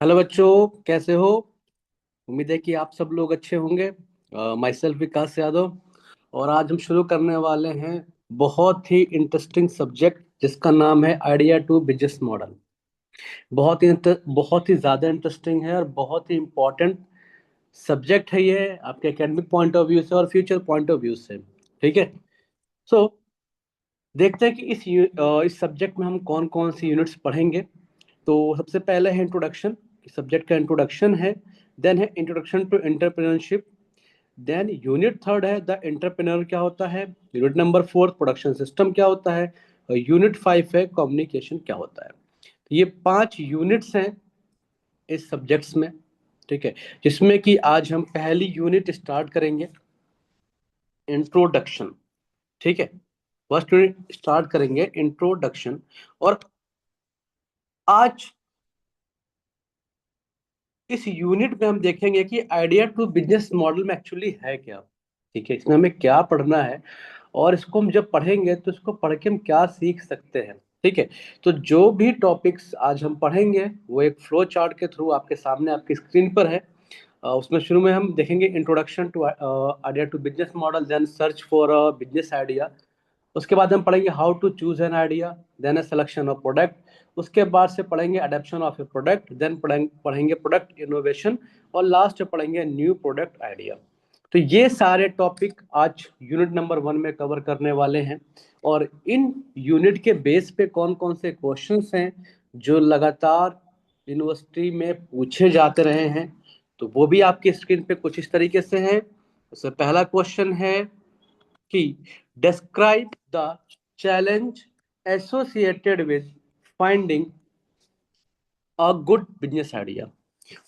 Hello बच्चों, कैसे हो? उम्मीद है कि आप सब लोग अच्छे होंगे। माई सेल्फ विकास यादव। और आज हम शुरू करने वाले हैं बहुत ही इंटरेस्टिंग सब्जेक्ट जिसका नाम है आइडिया टू बिजनेस मॉडल। बहुत ही ज़्यादा इंटरेस्टिंग है और बहुत ही इम्पोर्टेंट सब्जेक्ट है ये, आपके एकेडमिक पॉइंट ऑफ व्यू से और फ्यूचर पॉइंट ऑफ व्यू से। ठीक है। सो देखते हैं कि इस सब्जेक्ट में हम कौन कौन सी यूनिट्स पढ़ेंगे। तो सबसे पहले है इंट्रोडक्शन। सब्जेक्ट का इंट्रोडक्शन है। देन है introduction to entrepreneurship. Then unit third है द एंटरप्रेन्योर क्या होता है। Unit number fourth production system क्या होता है। और यूनिट फाइव है कम्युनिकेशन क्या होता है। ये पांच यूनिट्स हैं इस सब्जेक्ट्स में। ठीक है। जिसमें कि आज हम पहली यूनिट स्टार्ट करेंगे, इंट्रोडक्शन। ठीक है। फर्स्ट यूनिट स्टार्ट करेंगे इंट्रोडक्शन। और आज इस यूनिट में हम देखेंगे कि आइडिया टू बिजनेस मॉडल में एक्चुअली है क्या। ठीक है, इसमें हमें क्या पढ़ना है और इसको हम जब पढ़ेंगे तो इसको पढ़ के हम क्या सीख सकते हैं। ठीक है। तो जो भी टॉपिक्स आज हम पढ़ेंगे वो एक फ्लो चार्ट के थ्रू आपके सामने आपकी स्क्रीन पर है। उसमें शुरू में हम देखेंगे introduction to idea to business model, then search for a business idea. उसके बाद हम पढ़ेंगे how to choose an idea, then a selection of product. उसके बाद से पढ़ेंगे adoption of a product, then पढ़ेंगे प्रोडक्ट इनोवेशन। और लास्ट में पढ़ेंगे न्यू प्रोडक्ट आइडिया। तो ये सारे टॉपिक आज यूनिट नंबर वन में कवर करने वाले हैं। और इन यूनिट के बेस पे कौन कौन से क्वेश्चंस हैं जो लगातार यूनिवर्सिटी में पूछे जाते रहे हैं, तो वो भी आपकी स्क्रीन पे कुछ इस तरीके से हैं। उससे पहला क्वेश्चन है कि describe the challenge associated with finding a good business idea।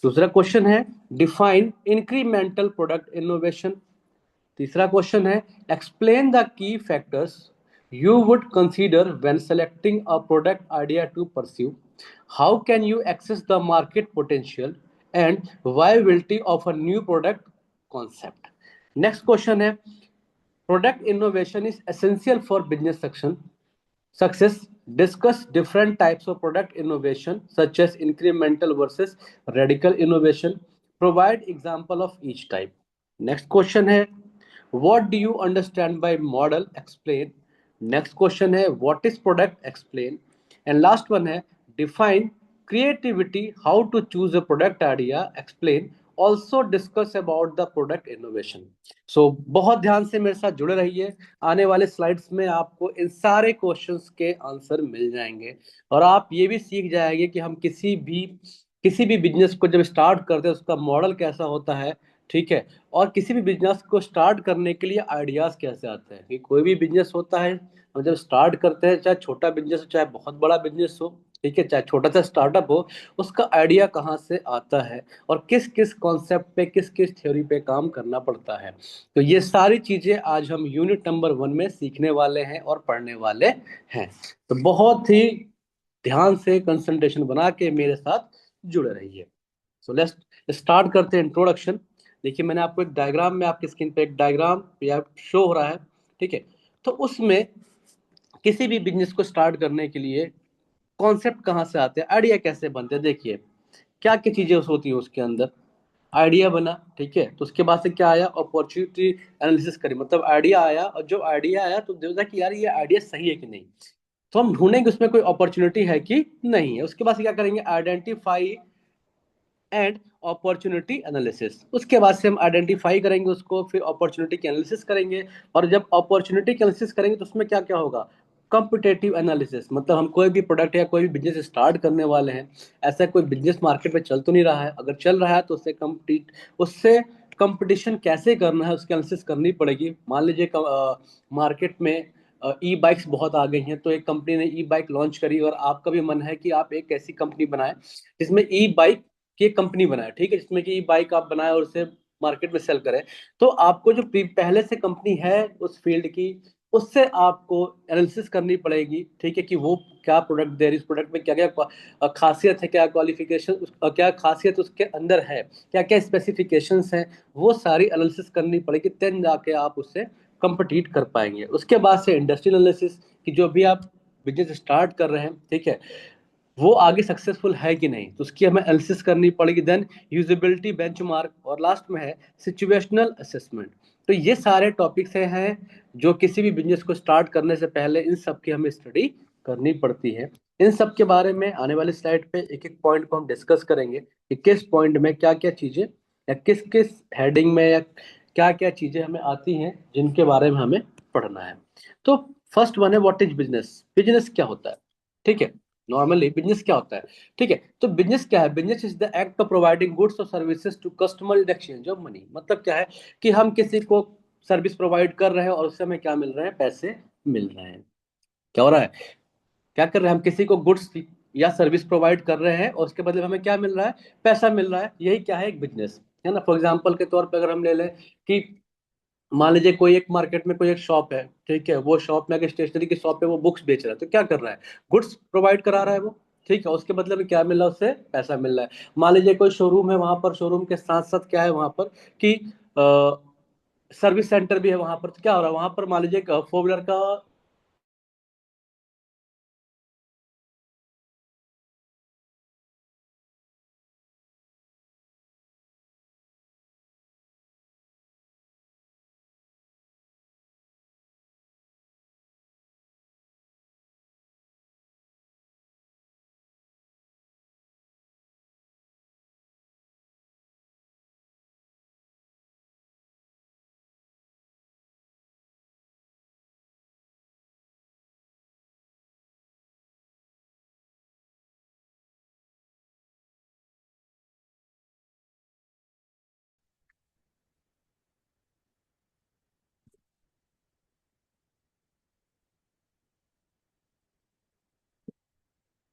दूसरा क्वेश्चन है डिफाइन इंक्रीमेंटल प्रोडक्ट इनोवेशन। तीसरा क्वेश्चन है explain the key factors you would consider when selecting a product idea to pursue। How can you access the market potential and viability of a new product concept। Next question है product innovation is essential for business success। Discuss different types of product innovation, such as incremental versus radical innovation. Provide example of each type। Next question है what do you understand by model, explain। Next question है what is product, explain। And last one है define creativity, how to choose a product idea, explain। Also discuss about the product innovation. So बहुत ध्यान से मेरे साथ जुड़े रहिए। आने वाले स्लाइड्स में आपको इन सारे क्वेश्चंस के आंसर मिल जाएंगे। और आप ये भी सीख जाएंगे कि हम किसी भी बिजनेस को जब स्टार्ट करते हैं उसका मॉडल कैसा होता है। ठीक है। और किसी भी बिजनेस को स्टार्ट करने के लिए आइडियाज कैसे आते हैं, कि कोई भी बिजनेस होता है हम जब स्टार्ट करते हैं, चाहे छोटा बिजनेस हो चाहे बहुत बड़ा बिजनेस हो, ठीक है, चाहे छोटा सा स्टार्टअप हो, उसका आइडिया कहाँ से आता है और किस किस कॉन्सेप्ट पे किस किस थ्योरी पे काम करना पड़ता है। तो ये सारी चीजें आज हम यूनिट नंबर वन में सीखने वाले हैं और पढ़ने वाले हैं। तो बहुत ही ध्यान से कंसंट्रेशन बना के मेरे साथ जुड़े रहिए। सो लेट्स स्टार्ट करते हैं इंट्रोडक्शन। देखिए मैंने आपको एक डायग्राम में आपकी स्क्रीन पे एक डायग्राम या शो हो रहा है। ठीक है। तो उसमें किसी भी बिजनेस को स्टार्ट करने के लिए कॉन्सेप्ट कहाँ से आते हैं, आइडिया कैसे बनते हैं। देखिए क्या क्या चीजें होती है उसके अंदर। आइडिया बना, ठीक है, तो उसके बाद से क्या आया, अपॉर्चुनिटी एनालिसिस करी, मतलब आइडिया आया और जो आइडिया आया तो देखा कि यार ये आइडिया सही है कि नहीं। तो हम ढूंढेंगे उसमें कोई अपॉर्चुनिटी है कि नहीं है। उसके बाद से क्या करेंगे, आइडेंटिफाई एंड अपॉर्चुनिटी एनालिसिस। उसके बाद से हम आइडेंटिफाई करेंगे उसको, फिर अपॉर्चुनिटी की एनालिसिस करेंगे। और जब अपॉर्चुनिटी की एनालिसिस करेंगे तो उसमें क्या क्या होगा, कॉम्पिटेटिव एनालिसिस, मतलब हम कोई भी प्रोडक्ट या कोई भी बिजनेस स्टार्ट करने वाले हैं, ऐसा कोई बिजनेस मार्केट में चल तो नहीं रहा है, अगर चल रहा है तो उससे कंपटीशन कैसे करना है उसकी एनालिसिस करनी पड़ेगी। मान लीजिए मार्केट में ई बाइक्स बहुत आ गई हैं, तो एक कंपनी ने ई बाइक लॉन्च करी और आपका भी मन है कि आप एक ऐसी कंपनी बनाएं जिसमें ई बाइक की एक कंपनी बनाए, ठीक है, जिसमें कि बाइक आप बनाए और उसे मार्केट में सेल करें। तो आपको जो पहले से कंपनी है उस फील्ड की, उससे आपको एनालिसिस करनी पड़ेगी, ठीक है, कि वो क्या प्रोडक्ट दे रही है, इस प्रोडक्ट में क्या क्या खासियत है, क्या क्वालिफिकेशन, क्या खासियत उसके अंदर है, क्या क्या स्पेसिफिकेशंस हैं, वो सारी एनालिसिस करनी पड़ेगी, तब जाके आप उससे कंपटीट कर पाएंगे। उसके बाद से इंडस्ट्रियल एनालिसिस, कि जो भी आप बिजनेस स्टार्ट कर रहे हैं, ठीक है, वो आगे सक्सेसफुल है कि नहीं, तो उसकी हमें एनालिसिस करनी पड़ेगी। देन यूजिबिलिटी बेंचमार्क, और लास्ट में है सिचुएशनल असेसमेंट। तो ये सारे टॉपिक्स हैं जो किसी भी बिजनेस को स्टार्ट करने से पहले इन सब की हमें स्टडी करनी पड़ती है। इन सब के बारे में आने वाली स्लाइड पे एक एक पॉइंट को हम डिस्कस करेंगे कि किस पॉइंट में क्या क्या चीजें, या किस किस हेडिंग में, या क्या क्या चीजें हमें आती हैं जिनके बारे में हमें पढ़ना है। तो फर्स्ट वन है व्हाट इज बिजनेस। बिजनेस क्या होता है? ठीक है, नॉर्मली बिजनेस क्या होता है? ठीक है, तो बिजनेस क्या है? Business is the act of providing goods और services to customer in exchange of money. मतलब क्या है कि हम किसी को सर्विस प्रोवाइड कर रहे हैं और उससे हमें क्या मिल रहे हैं? पैसे मिल रहे हैं। क्या हो रहा है? क्या कर रहे हैं? हम किसी को गुड्स या सर्विस प्रोवाइड कर रहे हैं और उसके बदले में हमें क्या मिल रहा है? पैसा मिल रहा है। यही क्या है? एक बिजनेस है ना। फॉर एग्जाम्पल के तौर पर अगर हम ले लें कि मान लीजिए कोई एक मार्केट में कोई एक शॉप है, ठीक है, वो शॉप में अगर स्टेशनरी की शॉप है, वो बुक्स बेच रहा है, तो क्या कर रहा है? गुड्स प्रोवाइड करा रहा है वो। ठीक है, उसके बदले में क्या मिल रहा है? उससे पैसा मिल रहा है। मान लीजिए कोई शोरूम है, वहां पर शोरूम के साथ साथ क्या है वहां पर कि सर्विस सेंटर भी है वहां पर। तो क्या हो रहा है वहां पर? मान लीजिए फोर व्हीलर का।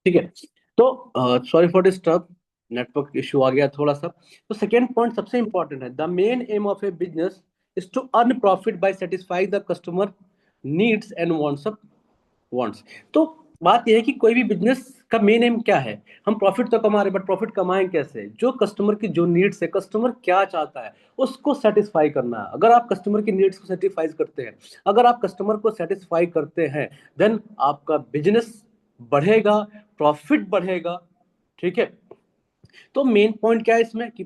ठीक है, तो sorry for disturb, network issue आ गया थोड़ा सा। तो सेकेंड पॉइंट सबसे इंपॉर्टेंट है, the main aim of a business is to earn profit by satisfy the customer needs and wants. तो बात यह है कि कोई भी बिजनेस का मेन एम क्या है? हम प्रॉफिट तो कमा रहे, बट प्रॉफिट कमाएं कैसे? जो कस्टमर की जो नीड्स है, कस्टमर क्या चाहता है, उसको सेटिस्फाई करना है। अगर आप कस्टमर की नीड्स को सेटिस्फाई करते हैं, अगर आप कस्टमर को सेटिस्फाई करते हैं, देन आपका बिजनेस बढ़ेगा, प्रॉफिट बढ़ेगा। ठीक है, तो मेन पॉइंट क्या है इसमें कि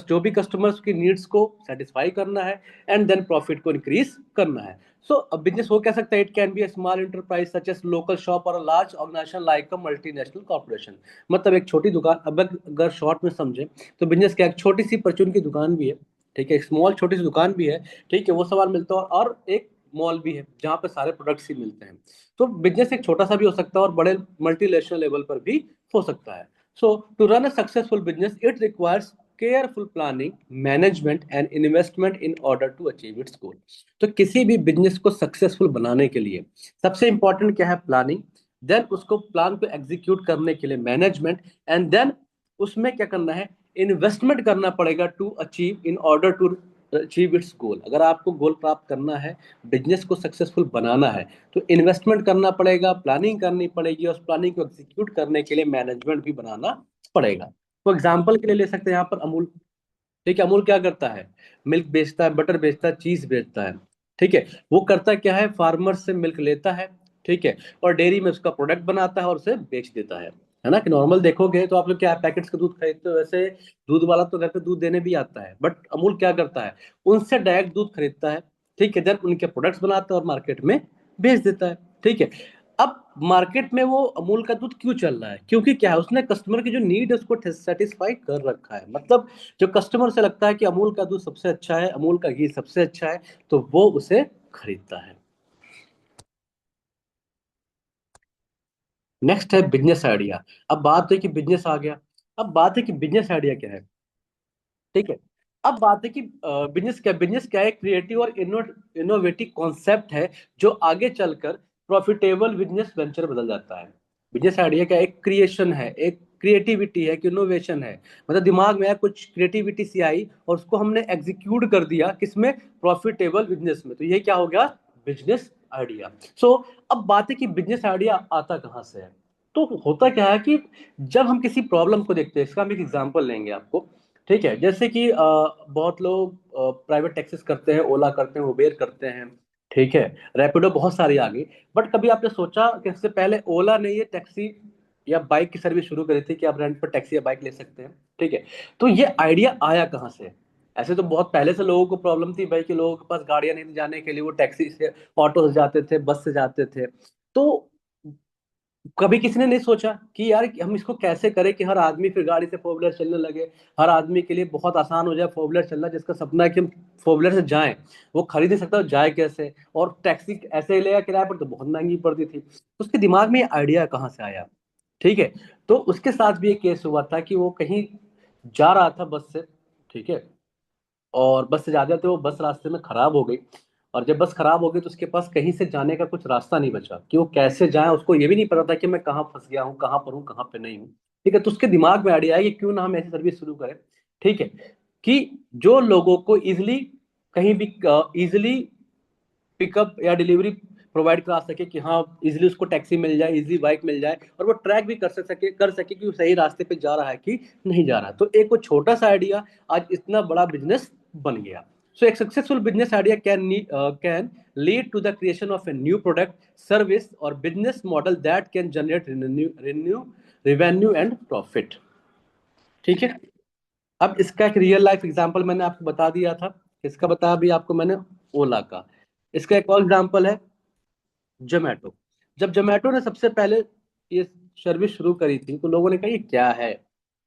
जो भी कस्टमर्स की नीड्स को सेटिस्फाई करना है, एंड देन प्रॉफिट को इंक्रीज करना है। सो अब बिजनेस हो क्या सकता है? It can be a small enterprise such as local shop और large organisation like a multinational corporation. मतलब एक छोटी दुकान, अब अगर शॉर्ट में समझे तो बिजनेस क्या है? एक छोटी सी परचून की दुकान भी है, ठीक है, एक स्मॉल छोटी सी दुकान भी है, ठीक है, वो सामान मिलता है, और एक मॉल भी है जहाँ पे सारे प्रोडक्ट्स ही मिलते हैं। तो बिजनेस एक छोटा सा भी हो सकता है और बड़े मल्टीनेशनल लेवल पर भी हो सकता है। So, to run a successful business, it requires careful planning, management, and investment in order to achieve its goal. तो किसी भी बिजनेस को सक्सेसफुल बनाने के लिए सबसे इंपॉर्टेंट क्या है? प्लानिंग। देन उसको प्लान को एग्जीक्यूट करने के लिए मैनेजमेंट, एंड देन उसमें क्या करना है? इन्वेस्टमेंट करना पड़ेगा to achieve, in order to achieve its goal. अगर आपको गोल प्राप्त करना है, बिजनेस को सक्सेसफुल बनाना है, तो इन्वेस्टमेंट करना पड़ेगा, प्लानिंग करनी पड़ेगी, और उस प्लानिंग को एग्जीक्यूट करने के लिए मैनेजमेंट भी बनाना पड़ेगा। फॉर एग्जाम्पल के लिए ले सकते हैं यहाँ पर अमूल। ठीक है, अमूल क्या करता है? मिल्क बेचता है, बटर बेचता है, चीज बेचता है। ठीक है, वो करता क्या है? फार्मर से मिल्क लेता है, ठीक है, और डेयरी में उसका प्रोडक्ट बनाता है और उसे बेच देता है ना। कि नॉर्मल देखोगे तो आप लोग क्या पैकेट्स का दूध खरीदते हो, वैसे दूध वाला तो घर पे दूध देने भी आता है, बट अमूल क्या करता है? उनसे डायरेक्ट दूध खरीदता है, ठीक है, देन उनके प्रोडक्ट्स बनाता है और मार्केट में बेच देता है। ठीक है, अब मार्केट में वो अमूल का दूध क्यों चल रहा है? क्योंकि क्या है, उसने कस्टमर की जो नीड है उसको सेटिस्फाई कर रखा है। मतलब जो कस्टमर से लगता है कि अमूल का दूध सबसे अच्छा है, अमूल का घी सबसे अच्छा है, तो वो उसे खरीदता है। नेक्स्ट है बिजनेस आइडिया। अब बात है कि बिजनेस आ गया, अब बात है कि बिजनेस आइडिया क्या है। ठीक है, अब बात है कि बिजनेस क्या है? क्रिएटिव और इनोवेटिव कॉन्सेप्ट है जो आगे चलकर प्रॉफिटेबल बिजनेस वेंचर बदल जाता है। बिजनेस आइडिया क्या? एक क्रिएशन है, एक क्रिएटिविटी है, एक इनोवेशन है। मतलब दिमाग में आया, कुछ क्रिएटिविटी सी आई और उसको हमने एग्जीक्यूट कर दिया किसमें? प्रॉफिटेबल बिजनेस में। तो ये क्या हो गया? Business idea. सो अब बात है कि बिजनेस आइडिया आता कहाँ से है। तो होता क्या है कि जब हम किसी प्रॉब्लम को देखते हैं, इसका हम एक एग्जांपल लेंगे आपको। ठीक है, जैसे कि बहुत लोग प्राइवेट टैक्सीज करते हैं, ओला करते हैं, उबेर करते हैं, ठीक है, रैपिडो बहुत सारी आ गई। बट कभी आपने सोचा कि इससे पहले ओला ने ये टैक्सी या बाइक की सर्विस शुरू करी थी कि आप रेंट पर टैक्सी या बाइक ले सकते हैं। ठीक है, तो ये आइडिया आया कहाँ से? ऐसे तो बहुत पहले से लोगों को प्रॉब्लम थी भाई कि लोगों के पास गाड़ियां नहीं थी जाने के लिए, वो टैक्सी से, ऑटो से जाते थे, बस से जाते थे। तो कभी किसी ने नहीं सोचा कि यार हम इसको कैसे करें कि हर आदमी फिर गाड़ी से फोर व्हीलर चलने लगे, हर आदमी के लिए बहुत आसान हो जाए फोर व्हीलर चलना, जिसका सपना है कि हम फोर व्हीलर से जाएं, वो खरीद नहीं सकता, तो जाए कैसे? और टैक्सी ऐसे ही लेगा किराए पर तो बहुत महंगी पड़ती थी। तो उसके दिमाग में ये आइडिया कहाँ से आया? ठीक है, तो उसके साथ भी एक केस हुआ था कि वो कहीं जा रहा था बस से। ठीक है, और बस से जाते थे, वो बस रास्ते में खराब हो गई। और जब बस खराब हो गई तो उसके पास कहीं से जाने का कुछ रास्ता नहीं बचा कि वो कैसे जाए, उसको ये भी नहीं पता था कि मैं कहाँ फंस गया हूँ, कहाँ पर हूँ, कहाँ पे नहीं हूँ। ठीक है, तो उसके दिमाग में आइडिया है कि क्यों ना हम ऐसी सर्विस शुरू करें। ठीक है, कि जो लोगों को इजिली कहीं भी इजिली पिकअप या डिलीवरी प्रोवाइड करा सके, कि हाँ इजिली उसको टैक्सी मिल जाए, इजिली बाइक मिल जाए, और वो ट्रैक भी कर सके कि वो सही रास्ते पे जा रहा है कि नहीं जा रहा। तो एक वो छोटा सा आइडिया आज इतना बड़ा बिजनेस बन गया। सो एक successful business idea can lead to the creation of a new product, service और business model that can generate revenue and profit. ठीक है, अब इसका एक रियल लाइफ एग्जांपल मैंने आपको बता दिया था। इसका बताया भी आपको मैंने, ओला का। इसका एक और एग्जांपल है जोमेटो। जब जोमेटो ने सबसे पहले ये सर्विस शुरू करी थी तो लोगों ने कहा ये क्या है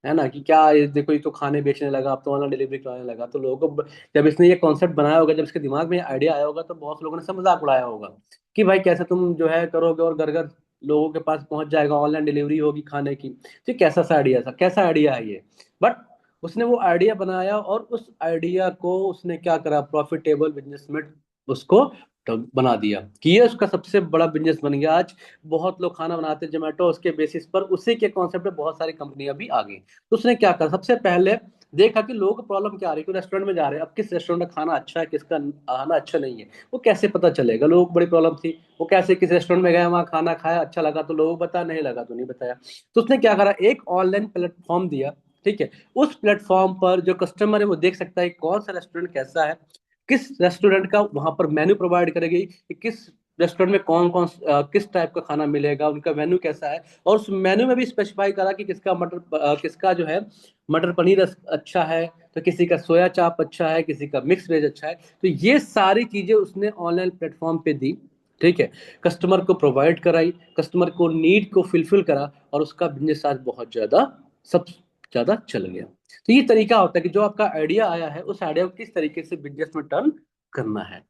ना, कि क्या ये देखो, ये तो खाने बेचने लगा, अब तो ऑनलाइन डिलीवरी कराने लगा। तो लोगों को जब इसने ये कॉन्सेप्ट बनाया होगा, जब इसके दिमाग में ये आइडिया आया होगा, तो बहुत लोगों ने सब मजाक उड़ाया होगा कि भाई कैसे तुम जो है करोगे और घर घर लोगों के पास पहुंच जाएगा, ऑनलाइन डिलीवरी होगी खाने की। तो कैसा सा आइडिया था, कैसा आइडिया है ये? बट उसने वो आइडिया बनाया और उस आइडिया को उसने क्या करा, प्रॉफिटेबल बिजनेस में उसको तो बना दिया कि ये उसका सबसे बड़ा बिजनेस बन गया। आज बहुत लोग खाना बनाते हैं जोमेटो, उसके बेसिस पर उसी के कॉन्सेप्ट पे बहुत सारी कंपनियां भी आ गई। तो उसने क्या करा, सबसे पहले देखा कि लोगों को प्रॉब्लम क्या आ रही है, कोई रेस्टोरेंट में जा रहे हैं, अब किस रेस्टोरेंट का खाना अच्छा है, किसका खाना अच्छा नहीं है, वो कैसे पता चलेगा? लोगों को बड़ी प्रॉब्लम थी, वो कैसे किस रेस्टोरेंट में गए, वहाँ खाना खाया, अच्छा लगा तो लोगों को बताया, नहीं लगा तो नहीं बताया। तो उसने क्या करा, एक ऑनलाइन प्लेटफॉर्म दिया। ठीक है, उस प्लेटफॉर्म पर जो कस्टमर है वो देख सकता है कौन सा रेस्टोरेंट कैसा है, किस रेस्टोरेंट का वहां पर मेन्यू प्रोवाइड करेगी कि किस रेस्टोरेंट में कौन कौन किस टाइप का खाना मिलेगा, उनका मेन्यू कैसा है। और उस मेन्यू में भी स्पेसिफाई करा कि किसका जो है मटर पनीर अच्छा है, तो किसी का सोया चाप अच्छा है, किसी का मिक्स वेज अच्छा है। तो ये सारी चीजें उसने ऑनलाइन प्लेटफॉर्म पे दी। ठीक है, कस्टमर को प्रोवाइड कराई, कस्टमर को नीड को फिलफिल करा, और उसका बिजनेस आज बहुत ज्यादा, सब ज्यादा चल गया। तो ये तरीका होता है कि जो आपका आइडिया आया है उस आइडिया को किस तरीके से बिजनेस में टर्न करना है।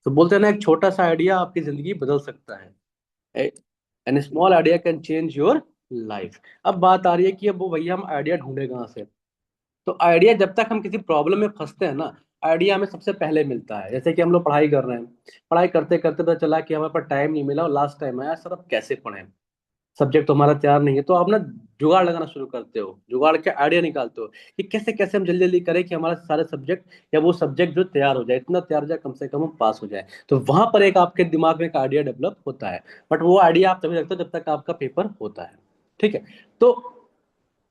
तो बोलते हैं ना, एक छोटा सा आइडिया आपकी जिंदगी बदल सकता है। An small idea can change your life. अब बात आ रही है कि अब वो भैया हम आइडिया ढूंढे कहाँ से? तो आइडिया जब तक हम किसी प्रॉब्लम में फंसते हैं ना, आइडिया हमें सबसे पहले मिलता है। जैसे कि हम लोग पढ़ाई कर रहे हैं, पढ़ाई करते करते पता चला कि हमारे पास टाइम नहीं मिला और लास्ट टाइम आया, सर अब कैसे पढ़ें, सब्जेक्ट तो हमारा तैयार नहीं है। तो आप ना जुगाड़ लगाना शुरू करते हो, जुगाड़ के आइडिया निकालते हो कि कैसे कैसे हम जल्दी जल्दी करें कि हमारा सारे सब्जेक्ट या वो सब्जेक्ट जो तैयार हो जाए, इतना तैयार हो जाए कम से कम हम पास हो जाए। तो वहां पर एक आपके दिमाग में एक आइडिया डेवलप होता है। बट वो आइडिया आप तभी रखते हो जब तक आपका पेपर होता है। ठीक है, तो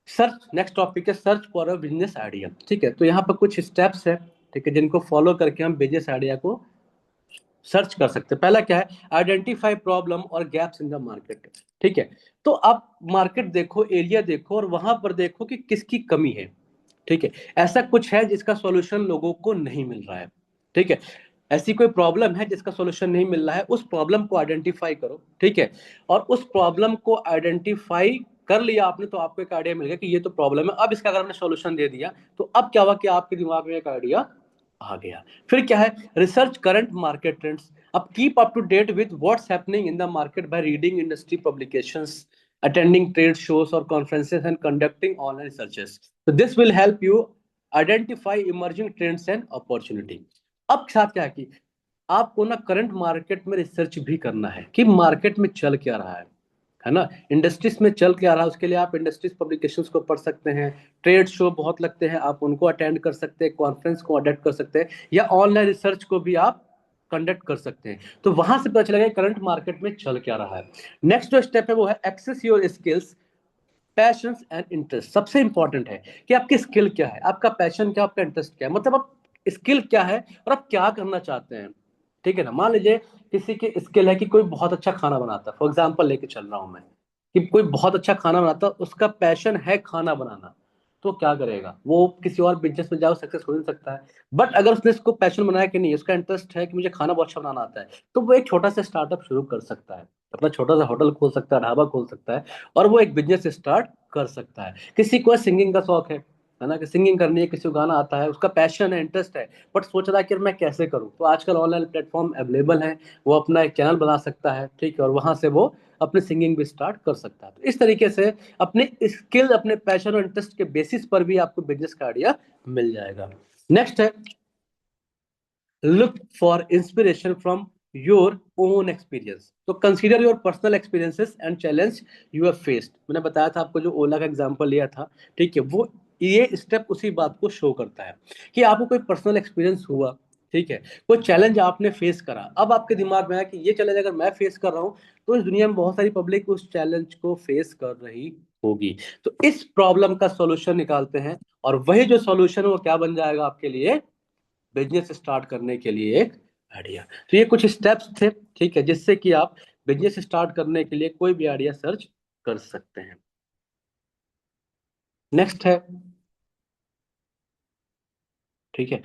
सर्च, नेक्स्ट टॉपिक है search for a business idea. ठीक है, तो यहाँ पर कुछ स्टेप्स है, ठीक है, जिनको फॉलो करके हम बिजनेस आइडिया को सर्च कर सकते हैं। पहला क्या है, आइडेंटिफाई प्रॉब्लम और गैप्स इन द मार्केट। ठीक है, तो आप मार्केट देखो, एरिया देखो, और वहां पर देखो कि किसकी कमी है। ठीक है, ऐसा कुछ है जिसका सॉल्यूशन लोगों को नहीं मिल रहा है। ठीक है, ऐसी कोई प्रॉब्लम है जिसका सॉल्यूशन नहीं मिल रहा है, उस प्रॉब्लम को आइडेंटिफाई करो। ठीक है, और उस प्रॉब्लम को आइडेंटिफाई कर लिया आपने तो आपको एक आइडिया मिल गया कि ये तो प्रॉब्लम है, अब इसका अगर हमने सॉल्यूशन दे दिया तो अब क्या हुआ कि आपके दिमाग में एक आइडिया आ गया। फिर क्या है, रिसर्च करंट मार्केट ट्रेंड्स। अब keep up to date with what's happening in the market by reading industry publications, attending trade shows और conferences and conducting online researches. तो this will help you identify emerging trends and opportunity. अब साथ क्या है कि आपको ना current market में रिसर्च भी करना है कि मार्केट में चल क्या रहा है ना, इंडस्ट्रीज में चल क्या रहा है। उसके लिए आप इंडस्ट्रीज पब्लिकेशंस को पढ़ सकते हैं, ट्रेड शो बहुत लगते हैं, आप उनको अटेंड कर सकते हैं, कॉन्फ्रेंस को अटेंड कर सकते हैं, या ऑनलाइन रिसर्च को भी आप कंडक्ट कर सकते हैं। तो वहां से पता चलेगा करंट मार्केट में चल क्या रहा है। नेक्स्ट जो स्टेप है वो है access your skills, passions and interest. सबसे इंपॉर्टेंट है कि आपकी स्किल क्या है, आपका पैशन क्या, आपका इंटरेस्ट क्या है, मतलब आप स्किल क्या है और आप क्या करना चाहते हैं। ठीक है ना, मान लीजिए किसी की स्किल है कि कोई बहुत अच्छा खाना बनाता है, फॉर एग्जाम्पल लेके चल रहा हूं मैं, कि कोई बहुत अच्छा खाना बनाता है, उसका पैशन है खाना बनाना, तो क्या करेगा वो? किसी और बिजनेस में जाओ, सक्सेस हो नहीं सकता है। बट अगर उसने इसको पैशन बनाया कि नहीं, उसका इंटरेस्ट है कि मुझे खाना बहुत अच्छा बनाना आता है, तो वो एक छोटा सा स्टार्टअप शुरू कर सकता है, अपना छोटा सा होटल खोल सकता है, ढाबा खोल सकता है, और वो एक बिजनेस स्टार्ट कर सकता है। किसी को सिंगिंग का शौक है ना, कि सिंगिंग करनी है, किसी को गाना आता है, उसका पैशन है, इंटरेस्ट है, बट सोच रहा है कि मैं कैसे करूं, तो आजकल ऑनलाइन प्लेटफॉर्म अवेलेबल है, वो अपना एक चैनल बना सकता है, ठीक है, और वहां से वो अपने सिंगिंग भी स्टार्ट कर सकता है। तो इस तरीके से अपने स्किल, अपने पैशन और इंटरेस्ट के बेसिस पर भी आपको बिजनेस का आइडिया मिल जाएगा। नेक्स्ट है, look for inspiration from your own experience. तो consider your personal experiences and challenge you have faced. मैंने बताया था आपको, जो ओला का एग्जांपल लिया था, ठीक है, वो ये स्टेप उसी बात को शो करता है कि आपको कोई पर्सनल एक्सपीरियंस हुआ, ठीक है, कोई चैलेंज आपने फेस करा, अब आपके दिमाग में आया कि ये चैलेंज अगर मैं फेस कर रहा हूँ, तो इस दुनिया में बहुत सारी पब्लिक उस चैलेंज को फेस कर रही होगी, तो इस प्रॉब्लम का सॉल्यूशन निकालते हैं, और वही जो सॉल्यूशन है वो क्या बन जाएगा आपके लिए? बिजनेस स्टार्ट करने के लिए एक आइडिया। तो ये कुछ स्टेप्स थे, ठीक है, जिससे कि आप बिजनेस स्टार्ट करने के लिए कोई भी आइडिया सर्च कर सकते हैं। नेक्स्ट है, ठीक है,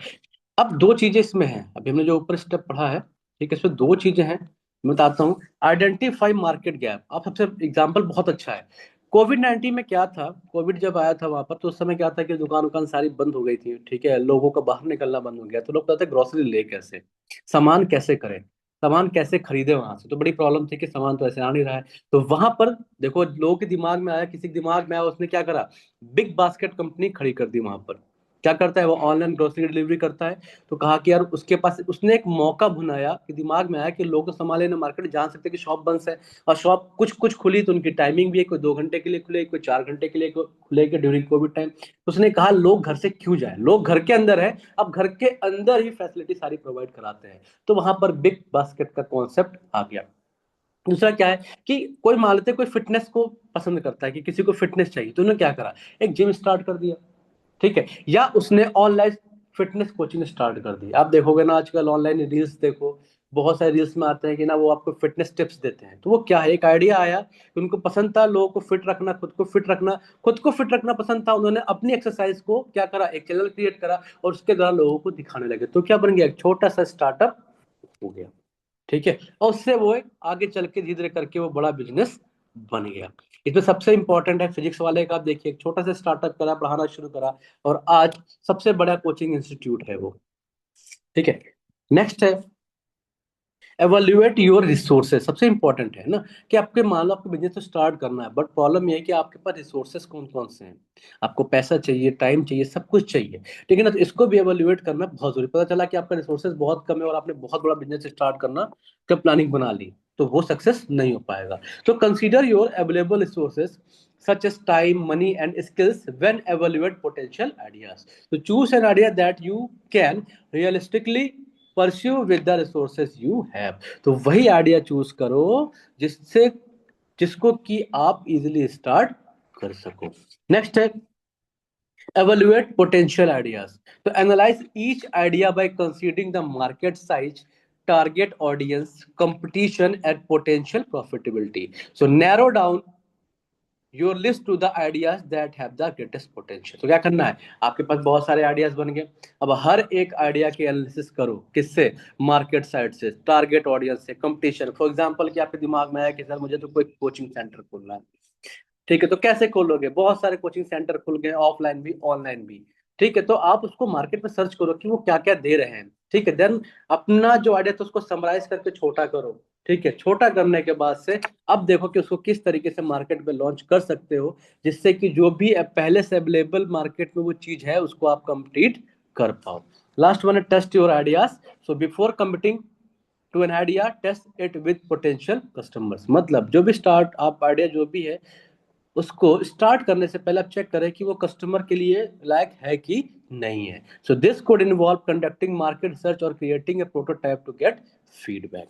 अब दो चीजें इसमें हैं, अभी हमने जो ऊपर स्टेप पढ़ा है, ठीक है, इसमें दो चीजें हैं, मैं बताता हूँ। Identify market gap. आप सबसे एग्जांपल बहुत अच्छा है, कोविड 19 में क्या था, कोविड जब आया था वहां पर, तो उस समय क्या था कि दुकान उकान सारी बंद हो गई थी, ठीक है, लोगों का बाहर निकलना बंद हो गया, तो लोग कहते ग्रोसरी ले कैसे, सामान कैसे करें, सामान कैसे खरीदे वहां से, तो बड़ी प्रॉब्लम थी कि सामान तो ऐसे आ नहीं रहा है। तो वहां पर देखो, लोगों के दिमाग में आया, किसी के दिमाग में आया, उसने क्या करा, बिग बास्केट कंपनी खड़ी कर दी वहां पर। क्या करता है वो? ऑनलाइन ग्रोसरी डिलीवरी करता है। तो कहा कि यार उसके पास, उसने एक मौका भुनाया कि दिमाग में आया कि लोग तो सामान लेने मार्केट जान सकते हैं कि शॉप बंद है, और शॉप कुछ कुछ खुली, तो उनकी टाइमिंग भी है, कोई 2 घंटे के लिए खुले, कोई 4 घंटे के लिए खुलेगी ड्यूरिंग कोविड टाइम। तो उसने कहा लोग घर से क्यों जाए, लोग घर के अंदर है, अब घर के अंदर ही फैसिलिटी सारी प्रोवाइड कराते हैं। तो वहां पर बिग बास्केट का कॉन्सेप्ट आ गया। दूसरा क्या है कि कोई मान लेते हैं, कोई फिटनेस को पसंद करता है, कि किसी को फिटनेस चाहिए, तो उन्होंने क्या करा, एक जिम स्टार्ट कर दिया, ठीक है, या उसने ऑनलाइन फिटनेस कोचिंग स्टार्ट कर दी। आप देखोगे ना आजकल ऑनलाइन रील्स देखो, बहुत सारे रील्स में आते हैं कि ना वो आपको फिटनेस टिप्स देते हैं। तो वो क्या है, एक आइडिया आया कि उनको पसंद था लोगों को फिट रखना, खुद को फिट रखना, खुद को फिट रखना पसंद था, उन्होंने अपनी एक्सरसाइज को क्या करा, एक चैनल क्रिएट करा, और उसके द्वारा लोगों को दिखाने लगे, तो क्या बन गया, एक छोटा सा स्टार्टअप हो गया, ठीक है, और उससे वो एक आगे चल के धीरे धीरे करके वो बड़ा बिजनेस बन गया। इसमें सबसे इंपॉर्टेंट है फिजिक्स वाले का। आप देखिए, एक छोटा सा स्टार्टअप करा, पढ़ाना शुरू करा, और आज सबसे बड़ा कोचिंग इंस्टीट्यूट है वो, ठीक है। नेक्स्ट है, एवेल्युएट योर रिसोर्सेज। सबसे इंपॉर्टेंट है ना, कि आपके, मान लो आपको बिजनेस तो स्टार्ट करना है, बट प्रॉब्लम ये है कि आपके पास रिसोर्सेज कौन कौन से हैं। आपको पैसा चाहिए, टाइम चाहिए, सब कुछ चाहिए, ठीक है ना, तो इसको भी एवेल्युएट करना बहुत जरूरी। पता चला कि आपका रिसोर्सेज बहुत कम है और आपने बहुत बड़ा बिजनेस स्टार्ट करना का प्लानिंग बना ली, तो वो सक्सेस नहीं हो पाएगा। तो consider your available resources such as time, money, and skills when evaluate potential ideas. So choose an idea that you can realistically pursue with the resources you have. तो वही आइडिया चूज करो जिससे, जिसको कि आप इजिली स्टार्ट कर सको। Next है, evaluate potential ideas. तो analyze each idea by considering the market size, target audience, competition, and potential profitability. So narrow down your list to the ideas that have the greatest potential. तो क्या करना है, आपके पास बहुत सारे ideas बन गए, अब हर एक आइडिया की एनालिसिस करो, किससे, मार्केट साइड से, टारगेट ऑडियंस से, कंपटीशन। फॉर एग्जांपल कि आपके दिमाग में आया कि सर मुझे तो कोई कोचिंग सेंटर खोलना है, ठीक है, तो कैसे खोलोगे, बहुत सारे कोचिंग सेंटर खुल गए, ऑफलाइन भी ऑनलाइन भी, ठीक है, तो आप उसको मार्केट में सर्च करो कि वो क्या क्या दे रहे हैं, ठीक है, देन अपना जो आइडिया था उसको समराइज करके छोटा करो, ठीक है, छोटा करने के बाद से अब देखो कि उसको किस तरीके से मार्केट में लॉन्च कर सकते हो, जिससे कि जो भी पहले से अवेलेबल मार्केट में वो चीज है उसको आप कंप्लीट कर पाओ। लास्ट वन है, test your ideas. So before committing to an idea, test it with potential customers. मतलब जो भी स्टार्ट आप आइडिया जो भी है, उसको स्टार्ट करने से पहले आप चेक करें कि वो कस्टमर के लिए लायक है कि नहीं है। So this could involve conducting market research और creating a prototype to get feedback.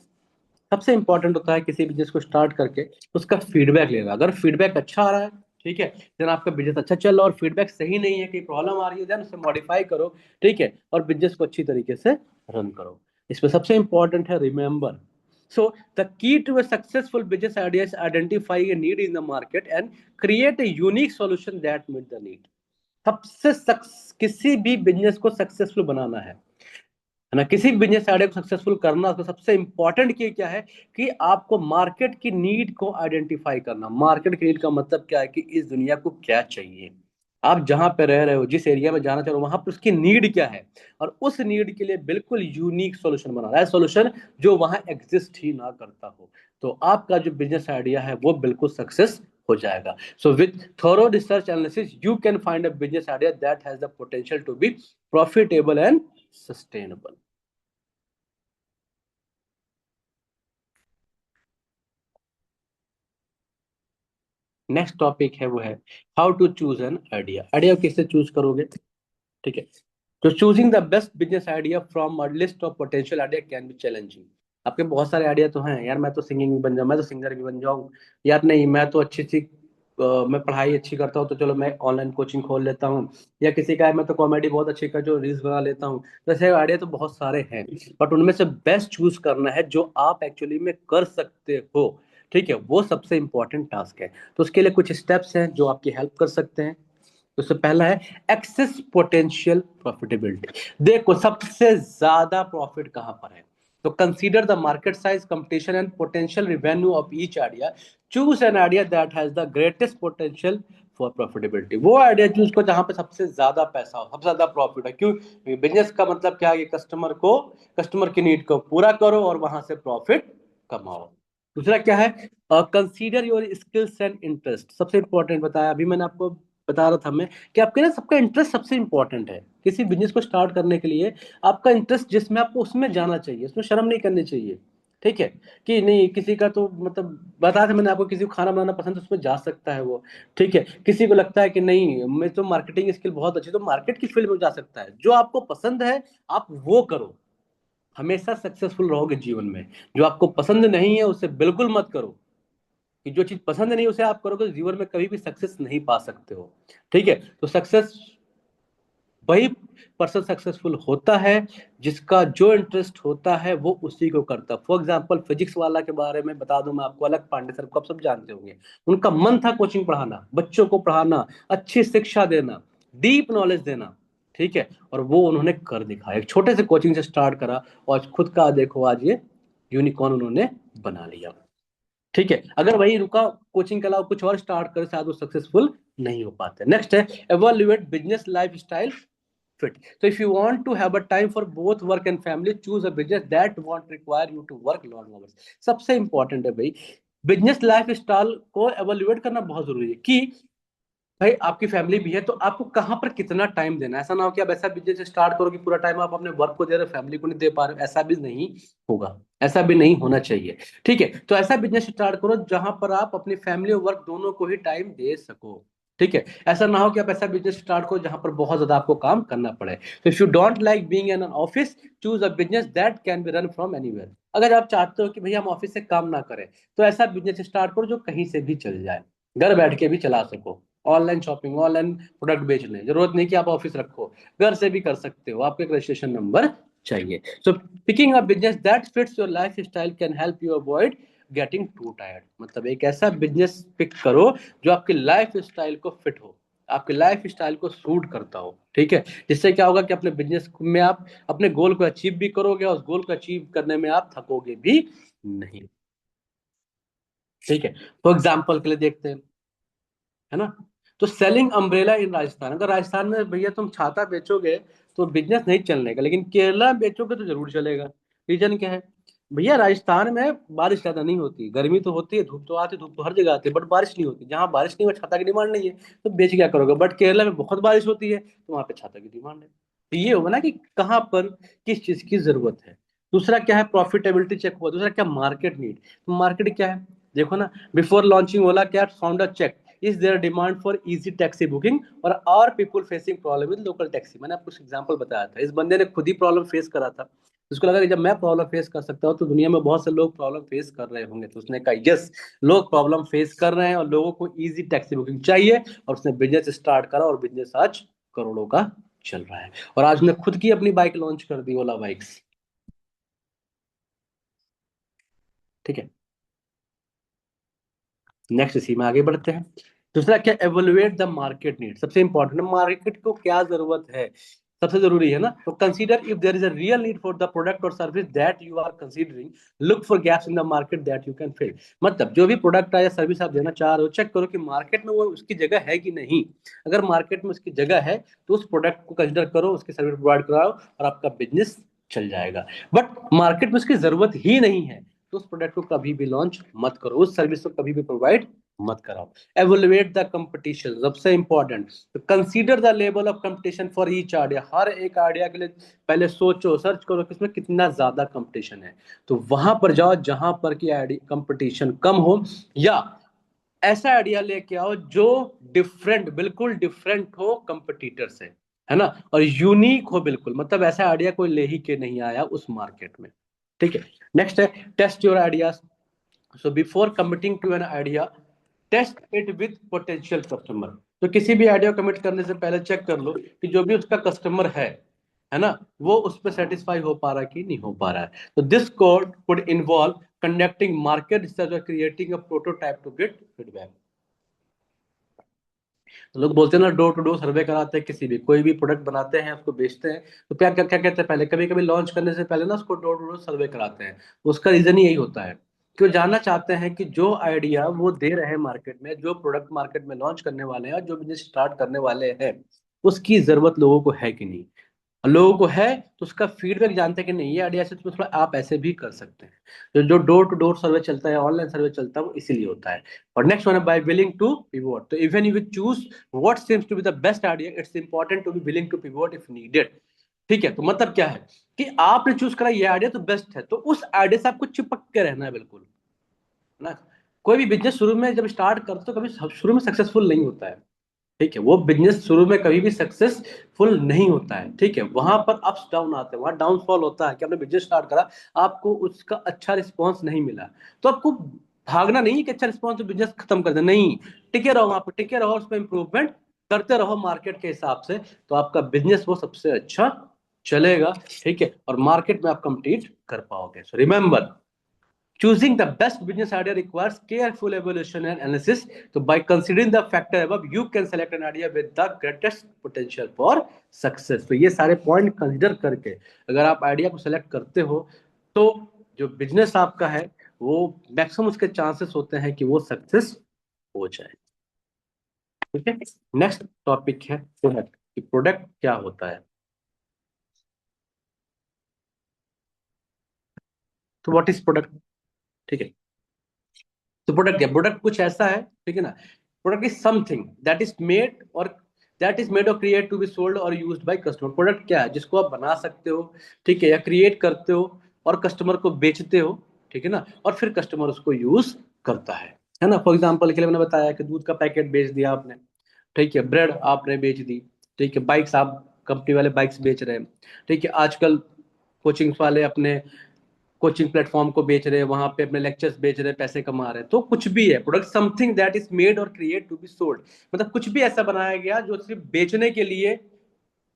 सबसे इंपॉर्टेंट होता है किसी बिजनेस को स्टार्ट करके उसका फीडबैक लेना। अगर फीडबैक अच्छा आ रहा है, ठीक है, देन आपका बिजनेस अच्छा चल रहा है, और फीडबैक सही नहीं है, कोई प्रॉब्लम आ रही है, देन उसे मॉडिफाई करो, ठीक है, और बिजनेस को अच्छी तरीके से रन करो। इसमें सबसे इंपॉर्टेंट है, remember, So the key to a successful business idea is identifying a need in the market and create a unique solution that meet the need. किसी भी बिजनेस को सक्सेसफुल बनाना है ना, किसी भी बिजनेस आइडिया को सक्सेसफुल करना, तो सबसे इंपॉर्टेंट की क्या है कि आपको मार्केट की नीड को आइडेंटिफाई करना। मार्केट की नीड का मतलब क्या है कि इस दुनिया को क्या चाहिए, आप जहां पे रह रहे हो, जिस एरिया में जाना चाह रहे हो, वहां पर उसकी नीड क्या है, और उस नीड के लिए बिल्कुल यूनिक सॉल्यूशन बनाना है, सॉल्यूशन जो वहां एग्जिस्ट ही ना करता हो। तो आपका जो बिजनेस आइडिया है वो बिल्कुल सक्सेस हो जाएगा। So with thorough research analysis you can find a business idea that has the potential to be profitable and sustainable. Next topic है वो है how to choose an idea. Idea कैसे choose करोगे, ठीक है। तो choosing the best business idea from a list of potential idea can be challenging. आपके बहुत सारे आइडिया तो हैं यार, मैं तो सिंगिंग भी बन जाऊँ, मैं तो सिंगर भी बन जाऊँ, यार नहीं मैं तो अच्छी सी मैं पढ़ाई अच्छी करता हूँ तो चलो मैं ऑनलाइन कोचिंग खोल लेता हूँ, या किसी का है मैं तो कॉमेडी बहुत अच्छी कर जो रील्स बना लेता हूँ। तो ऐसे आइडिया तो बहुत सारे हैं, बट उनमें से बेस्ट चूज करना है जो आप एक्चुअली में कर सकते हो, ठीक है, वो सबसे इंपॉर्टेंट टास्क है। तो उसके लिए कुछ स्टेप्स हैं जो आपकी हेल्प कर सकते हैं। तो सबसे पहला है एक्सेस पोटेंशियल प्रॉफिटेबिलिटी। देखो सबसे ज्यादा प्रॉफिट कहां पर है, तो consider the market size, competition and potential revenue of each idea. Choose an idea that has the greatest potential for profitability. वो आइडिया चूज को जहां पे सबसे ज्यादा पैसा हो, सबसे ज्यादा प्रॉफिट है। क्यों? बिजनेस का मतलब क्या है, कस्टमर की नीड को पूरा करो और वहां से प्रॉफिट कमाओ। दूसरा क्या है, consider your skills and interest. सबसे इंपॉर्टेंट बताया अभी मैंने आपको, बता रहा था मैं कि आपके ना सबका इंटरेस्ट सबसे इंपॉर्टेंट है किसी बिजनेस को स्टार्ट करने के लिए। आपका इंटरेस्ट जिसमें आपको उसमें जाना चाहिए, उसमें शर्म नहीं करनी चाहिए, ठीक है। कि नहीं किसी का तो मतलब बताया था मैंने आपको, किसी को खाना बनाना पसंद है उसमें जा सकता है वो, ठीक है। किसी को लगता है कि नहीं मैं तो मार्केटिंग स्किल बहुत अच्छी, तो मार्केट की फील्ड में जा सकता है। जो आपको पसंद है आप वो करो, हमेशा सक्सेसफुल रहोगे जीवन में। जो आपको पसंद नहीं है उसे बिल्कुल मत करो, कि जो चीज पसंद नहीं उसे आप करोगे तो जीवन में कभी भी सक्सेस नहीं पा सकते हो, ठीक है। तो सक्सेस वही पर्सन सक्सेसफुल होता है जिसका जो इंटरेस्ट होता है वो उसी को करता है। फॉर एग्जाम्पल फिजिक्स वाला के बारे में बता दूं मैं आपको, अलग पांडे सर को आप सब जानते होंगे। उनका मन था कोचिंग पढ़ाना, बच्चों को पढ़ाना, अच्छी शिक्षा देना, डीप नॉलेज देना, ठीक है। और वो उन्होंने कर दिखाया, एक छोटे से कोचिंग से स्टार्ट करा और खुद का देखो आज ये यूनिकॉर्न उन्होंने बना लिया, ठीक है। अगर वही रुका कोचिंग के अलावा कुछ और स्टार्ट करे शायद वो सक्सेसफुल नहीं हो पाते। नेक्स्ट है evaluate business life style fit. So if you want to have a time for both work and family, choose a business that won't require you to work long hours. सबसे important है भाई, business life style को evaluate करना बहुत जरूरी है कि भाई आपकी फैमिली भी है तो आपको कहाँ पर कितना टाइम देना है। ऐसा ना हो कि आप ऐसा बिजनेस स्टार्ट करो कि पूरा टाइम आप अपने वर्क को दे रहे हो, फैमिली को नहीं दे पा रहे हो, ऐसा भी नहीं होगा, ऐसा भी नहीं होना चाहिए, ठीक है। तो ऐसा बिजनेस स्टार्ट करो जहां पर आप अपनी फैमिली और वर्क दोनों को ही टाइम दे सको, ठीक है। ऐसा ना हो कि आप ऐसा बिजनेस स्टार्ट करो जहां पर बहुत ज्यादा आपको काम करना पड़े। तो if you don't like being in an office, choose a business that can be run from anywhere. अगर आप चाहते हो कि भैया हम ऑफिस से काम ना करें, तो ऐसा बिजनेस स्टार्ट करो जो कहीं से भी चल जाए, घर बैठ के भी चला सको। ऑनलाइन शॉपिंग, ऑनलाइन प्रोडक्ट बेचने, जरूरत नहीं कि आप ऑफिस रखो, घर से भी कर सकते हो, आपको एक रजिस्ट्रेशन नंबर चाहिए। So picking a business that fits your lifestyle can help you avoid getting too tired. मतलब एक ऐसा बिजनेस पिक करो जो आपकी लाइफ स्टाइल को फिट हो, आपके लाइफ स्टाइल को सूट करता हो, ठीक है। जिससे क्या होगा कि अपने बिजनेस में आप अपने गोल को अचीव भी करोगे और उस गोल को अचीव करने में आप थकोगे भी नहीं, ठीक है। तो एग्जाम्पल के लिए देखते हैं, है ना। तो सेलिंग अम्ब्रेला इन राजस्थान, अगर राजस्थान में भैया तुम छाता बेचोगे तो बिजनेस नहीं चलने का, लेकिन केरला में बेचोगे तो जरूर चलेगा। रीजन क्या है, भैया राजस्थान में बारिश ज्यादा नहीं होती, गर्मी तो होती है, धूप तो आती है, धूप तो हर जगह आती है, बट बारिश नहीं होती। जहाँ बारिश नहीं हो छाता की डिमांड नहीं है, तो बेच क्या करोगे। बट केरला में बहुत बारिश होती है तो वहां पे छाता की डिमांड है। तो ये होगा ना कि कहाँ पर किस चीज की जरूरत है। दूसरा क्या है, प्रॉफिटेबिलिटी चेक हुआ। दूसरा क्या, मार्केट नीड। तो मार्केट क्या है, देखो ना, before launching Ola cab found a check is there demand for easy taxi booking और are people facing problem with local taxi. मैंने आपको एग्जांपल बताया था, इस बंदे ने खुद ही प्रॉब्लम फेस करा था। उसको लगा कि जब मैं प्रॉब्लम फेस कर सकता हूँ तो दुनिया में बहुत से लोग प्रॉब्लम फेस कर रहे होंगे। तो उसने कहा यस, लोग प्रॉब्लम फेस कर रहे हैं और लोगों को इजी टैक्सी बुकिंग चाहिए, और उसने बिजनेस स्टार्ट करा और बिजनेस आज करोड़ों का चल रहा है। और आज उसने खुद की अपनी बाइक लॉन्च कर दी, ओला बाइक्स। ठीक है, नेक्स्ट इसी में आगे बढ़ते हैं। दूसरा क्या, एवेलुएट द मार्केट नीड, सबसे इंपॉर्टेंट, मार्केट को क्या जरूरत है, सबसे जरूरी है ना। तो consider if there is a real need for the product और service that you are considering, look for gaps in the market that you can fill. मतलब जो भी प्रोडक्ट या सर्विस आप देना चाह रहे हो, चेक करो कि मार्केट में वो उसकी जगह है कि नहीं। अगर मार्केट में उसकी जगह है तो उस प्रोडक्ट को कंसिडर करो, उसकी सर्विस प्रोवाइड कराओ और आपका बिजनेस चल जाएगा। बट मार्केट में उसकी जरूरत ही नहीं है तो उस प्रोडक्ट को कभी भी लॉन्च मत करो, उस सर्विस को कभी भी प्रोवाइड मत कराओ। एवेलुएट द कंपटीशन, सबसे important, consider the level of competition for each idea. हर एक आइडिया के लिए पहले सोचो, सर्च करो कि इसमें कितना ज्यादा कंपटीशन है, तो वहां पर जाओ जहां पर की कंपटीशन कम हो, या ऐसा आइडिया लेके आओ जो डिफरेंट, बिल्कुल डिफरेंट हो कंपटीटर से, है ना, और यूनिक हो बिल्कुल, मतलब ऐसा आइडिया कोई ले ही के नहीं आया उस मार्केट में। ठीक है, नेक्स्ट है, test your ideas. So before committing to an idea, test it with potential customer. तो किसी भी आइडिया को कमिट करने से पहले चेक कर लो कि जो भी उसका कस्टमर है ना, वो उस पर सेटिस्फाई हो पा रहा है कि नहीं हो पा रहा है। तो this code would involve conducting market research और creating a prototype to get feedback. लोग बोलते हैं ना, डोर टू डोर सर्वे कराते हैं, किसी भी कोई भी प्रोडक्ट बनाते हैं उसको बेचते हैं, तो क्या क्या क्या कहते हैं, पहले कभी कभी लॉन्च करने से पहले ना उसको डोर टू डोर सर्वे कराते हैं। उसका रीजन ही यही होता है कि वो जानना चाहते हैं कि जो आइडिया वो दे रहे हैं मार्केट में, जो प्रोडक्ट मार्केट में लॉन्च करने वाले हैं, जो बिजनेस स्टार्ट करने वाले हैं, उसकी जरूरत लोगों को है कि नहीं। लोगों को है तो उसका फीडबैक जानते हैं कि नहीं, ये आइडिया से तो थोड़ा आप ऐसे भी कर सकते हैं। तो जो डोर टू डोर सर्वे चलता है, ऑनलाइन सर्वे चलता है, वो इसीलिए होता है। और नेक्स्ट वन है, बाय विलिंग टू पिवोट। तो even you choose what seems to be the best idea, it's important to be willing to pivot if needed. ठीक है, तो मतलब क्या है कि आपने चूज करा ये आइडिया तो बेस्ट है, तो उस आइडिया से आपको चिपक के रहना है बिल्कुल, है ना। कोई भी बिजनेस शुरू में जब स्टार्ट करते तो कभी शुरू में सक्सेसफुल नहीं होता है। ठीक है, वो बिजनेस शुरू में कभी भी सक्सेसफुल नहीं होता है। ठीक है, वहां पर अप्स डाउन आते हैं, वहां डाउनफॉल होता है कि आपने बिजनेस स्टार्ट करा, आपको उसका अच्छा रिस्पॉन्स नहीं मिला, तो आपको भागना नहीं है कि अच्छा रिस्पॉन्स तो बिजनेस खत्म कर दे, नहीं, टिके रहो वहां पर, टिके रहो, उसमें इंप्रूवमेंट करते रहो मार्केट के हिसाब से, तो आपका बिजनेस वो सबसे अच्छा चलेगा। ठीक है, और मार्केट में आप compete कर पाओगे। So remember, choosing the best business idea requires careful evaluation and analysis. So, by considering the factor above, you can select an idea with the greatest potential for success. तो ये सारे point consider करके अगर आप idea को select करते हो, तो जो बिजनेस आपका है वो मैक्सिमम उसके चांसेस होते हैं कि वो सक्सेस हो जाए। ठीक है, नेक्स्ट टॉपिक है प्रोडक्ट, कि प्रोडक्ट क्या होता है। तो व्हाट इज प्रोडक्ट। ठीक है, तो प्रोडक्ट क्या, प्रोडक्ट कुछ ऐसा है, ठीक है ना, product is something that is made और दैट इज मेड और क्रिएट टू बी सोल्ड और यूज्ड बाय कस्टमर। प्रोडक्ट क्या है, जिसको आप बना सकते हो, ठीक है, या क्रिएट करते हो और कस्टमर को बेचते हो, ठीक है ना, और फिर कस्टमर उसको यूज करता है ना। फॉर एग्जाम्पल के लिए मैंने बताया कि दूध का पैकेट बेच दिया आपने, ठीक है, ब्रेड आपने बेच दी, ठीक है, बाइक्स आप कंपनी वाले बाइक्स बेच रहे हैं, ठीक है, आजकल कोचिंग वाले अपने कोचिंग प्लेटफॉर्म को बेच रहे हैं, वहां पे अपने लेक्चर्स बेच रहे हैं, पैसे कमा रहे हैं। तो कुछ भी है product, something that is made और क्रिएट टू बी सोल्ड, मतलब कुछ भी ऐसा बनाया गया जो सिर्फ बेचने के लिए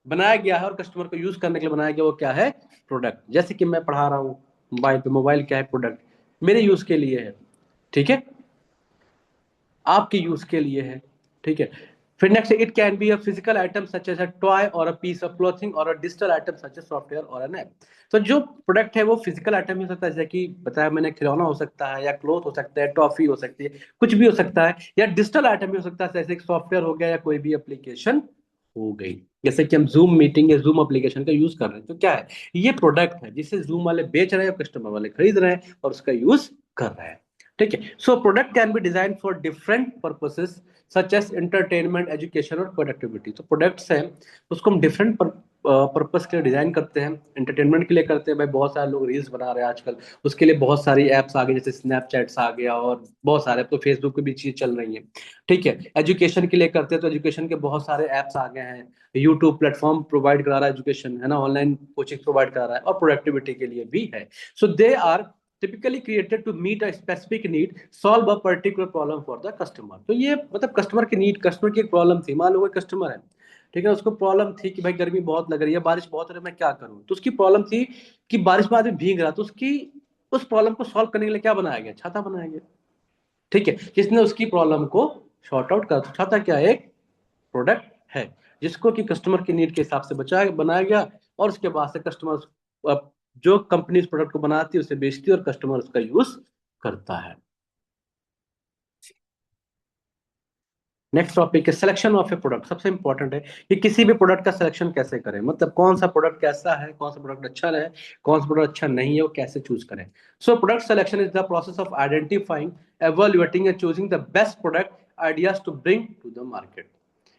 बनाया गया है और कस्टमर को यूज करने के लिए बनाया गया, वो क्या है, प्रोडक्ट। जैसे कि मैं पढ़ा रहा हूँ मोबाइल पे, मोबाइल क्या है, प्रोडक्ट, मेरे यूज के लिए है, ठीक है, आपके यूज के लिए है। ठीक है, फिर next, it can be a physical item such as a toy और अ पीस ऑफ क्लॉथिंग और a digital item such as software और एन ऐप। तो जो प्रोडक्ट है वो फिजिकल आइटम भी हो सकता है, जैसे कि बताया मैंने, खिलौना हो सकता है, या क्लोथ हो सकता है, टॉफी हो सकती है, कुछ भी हो सकता है, या डिजिटल आइटम भी हो सकता है, जैसे सॉफ्टवेयर हो गया या कोई भी एप्लीकेशन हो गई। जैसे कि हम जूम मीटिंग या जूम एप्लीकेशन का यूज कर रहे हैं, तो क्या है, ये प्रोडक्ट है जिसे जूम वाले बेच रहे हैं, कस्टमर वाले खरीद रहे हैं और उसका यूज कर रहे हैं। ठीक है, so product can be design for different purposes such as entertainment, education और प्रोडक्टिविटी। तो प्रोडक्ट्स हैं उसको हम डिफरेंट पर्पस के लिए डिजाइन करते हैं, एंटरटेनमेंट के लिए करते हैं, भाई बहुत सारे लोग रील्स बना रहे हैं आजकल, उसके लिए बहुत सारी एप्स आ गई, जैसे स्नैपचैट्स आ गया और बहुत सारे, अब तो फेसबुक पे भी चीज चल रही है। ठीक है, एजुकेशन के लिए करते हैं तो एजुकेशन के बहुत सारे एप्स आ गए हैं, यूट्यूब प्लेटफॉर्म प्रोवाइड करा रहा है एजुकेशन, है ना, ऑनलाइन कोचिंग प्रोवाइड करा रहा है, और प्रोडक्टिविटी के लिए भी है। So they are typically created to meet a specific need, solve a particular problem for the customer। तो ये मतलब कस्टमर की नीड, कस्टमर की एक प्रॉब्लम थी, मान लो कोई कस्टमर है, ठीक है, उसको प्रॉब्लम थी कि भाई गर्मी बहुत लग रही है, बारिश बहुत हो रही है, मैं क्या करूं, तो उसकी प्रॉब्लम थी कि बारिश में आदमी भीग रहा, तो उसकी उस प्रॉब्लम को सॉल्व करने के लिए क्या बनाया गया, छाता बनाया गया। ठीक है, जिसने उसकी प्रॉब्लम को शॉर्ट आउट कर, तो छाता क्या है, एक प्रोडक्ट है जिसको कि कस्टमर की नीड के हिसाब से बचाया बनाया गया, और उसके बाद से कस्टमर, जो कंपनी उस प्रोडक्ट को बनाती है उसे बेचती है और कस्टमर उसका यूज करता है। नेक्स्ट टॉपिक है सिलेक्शन ऑफ ए प्रोडक्ट। सबसे इंपॉर्टेंट है कि किसी भी प्रोडक्ट का सिलेक्शन कैसे करें, मतलब कौन सा प्रोडक्ट कैसा है, कौन सा प्रोडक्ट अच्छा है, कौन सा प्रोडक्ट अच्छा नहीं है, वो कैसे चूज करें। So product selection is the process of identifying, evaluating and choosing the best product ideas to bring to the market.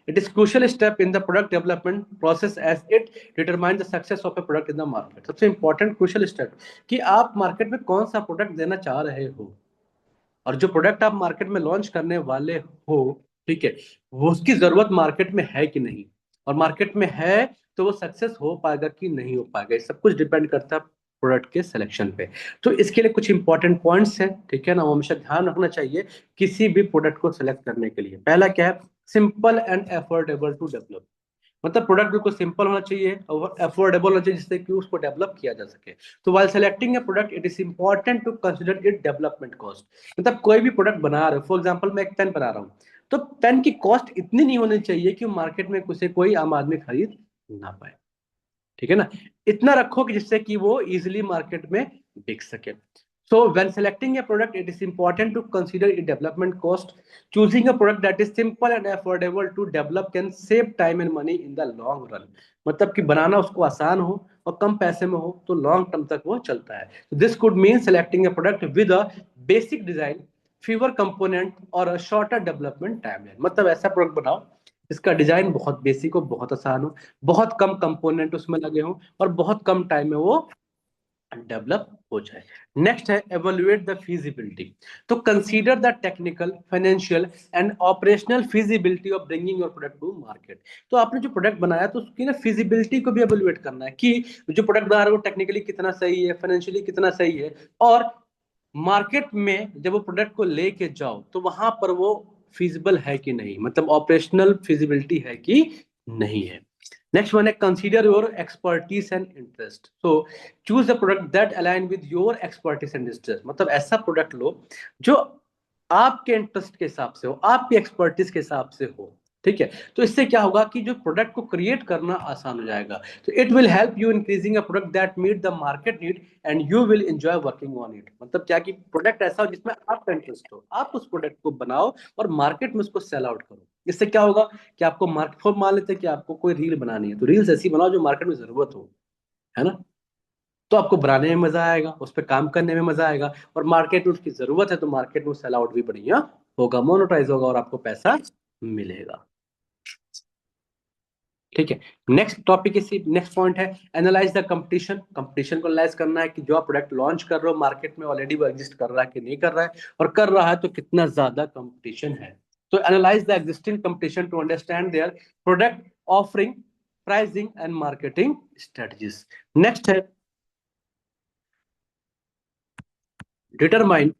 It is crucial step in the product development process as it determines the success of a product in the market. सबसे important crucial step कि आप market में कौन सा product देना चाह रहे हो, और जो प्रोडक्ट आप मार्केट में लॉन्च करने वाले हो, ठीक है, वो उसकी जरूरत मार्केट में है कि नहीं, और मार्केट में है तो वो सक्सेस हो पाएगा कि नहीं हो पाएगा, ये सब कुछ डिपेंड करता है प्रोडक्ट के सिलेक्शन पे। तो इसके लिए कुछ इंपॉर्टेंट पॉइंट्स हैं, ठीक है ना, वो हमेशा ध्यान रखना चाहिए किसी भी प्रोडक्ट को सिलेक्ट करने के लिए। पहला क्या है, simple and affordable to develop, मतलब प्रोडक्ट बिल्कुल सिंपल होना चाहिए और अफोर्डेबल होना चाहिए जिससे कि उसको डेवलप किया जा सके। तो while selecting a product it is important to consider it development cost. मतलब कोई भी प्रोडक्ट बना रहे हो, फॉर एग्जांपल मैं एक पेन बना रहा हूँ, तो पेन की कॉस्ट इतनी नहीं होनी चाहिए कि मार्केट में उसे कोई आम आदमी खरीद ना पाए, ठीक है ना, इतना रखो कि जिससे कि वो इजिली मार्केट में बिक सके। So when selecting a product, it is important to consider its development cost. Choosing a product that is simple and affordable to develop can save time and money in the long run. मतलब कि बनाना उसको आसान हो और कम पैसे में हो तो लॉन्ग टर्म तक वो चलता है। This could mean selecting a product with a basic design, fewer component और a shorter development timeline. मतलब ऐसा प्रोडक्ट बनाओ इसका डिजाइन बहुत बेसिक हो, बहुत आसान हो, बहुत कम कंपोनेंट उसमें लगे हो और बहुत कम टाइम में वो डेवलप हो जाए। नेक्स्ट है एवेलुएट द फिजिबिलिटी। तो consider the technical, financial and operational feasibility of bringing your product to market. तो आपने जो प्रोडक्ट बनाया तो उसकी ना फिजिबिलिटी को भी एवेलुएट करना है कि जो प्रोडक्ट बना रहे हो वो टेक्निकली कितना सही है, फाइनेंशियली कितना सही है, और मार्केट में जब वो प्रोडक्ट को लेके जाओ तो वहां पर वो फिजिबल है कि नहीं, मतलब ऑपरेशनल फिजिबिलिटी है कि नहीं है। नेक्स्ट वन है consider your expertise and interest. So choose a product that align with your expertise and interest, मतलब ऐसा प्रोडक्ट लो जो आपके इंटरेस्ट के हिसाब से हो, आपकी एक्सपर्टीज के हिसाब से हो, ठीक है। तो इससे क्या होगा कि जो प्रोडक्ट को क्रिएट करना आसान हो जाएगा। तो it will help you increasing a product that meet the market need and you will enjoy working on it. मतलब क्या कि प्रोडक्ट ऐसा हो जिसमें आपका इंटरेस्ट हो, आप उस प्रोडक्ट को बनाओ और मार्केट में उसको सेल आउट करो। इससे क्या होगा कि आपको मार्केट, फॉर मान लेते हैं कि आपको कोई रील बनानी है, तो रील्स ऐसी बनाओ जो मार्केट में जरूरत हो, है ना, तो आपको बनाने में मजा आएगा, उस पर काम करने में मजा आएगा, और मार्केट में उसकी जरूरत है तो मार्केट में सेल आउट भी बढ़िया होगा, मोनेटाइज होगा और आपको पैसा मिलेगा। ठीक है, नेक्स्ट टॉपिक, इसी नेक्स्ट पॉइंट है एनालाइज द कंपटीशन। कंपटीशन को एनालाइज करना है कि जो आप प्रोडक्ट लॉन्च कर रहे हो मार्केट में ऑलरेडी वो एग्जिस्ट कर रहा है कि नहीं कर रहा है, और कर रहा है तो कितना ज्यादा कंपटीशन है। तो analyze the existing competition to understand their product offering, pricing and marketing strategies. Next है डिटरमाइन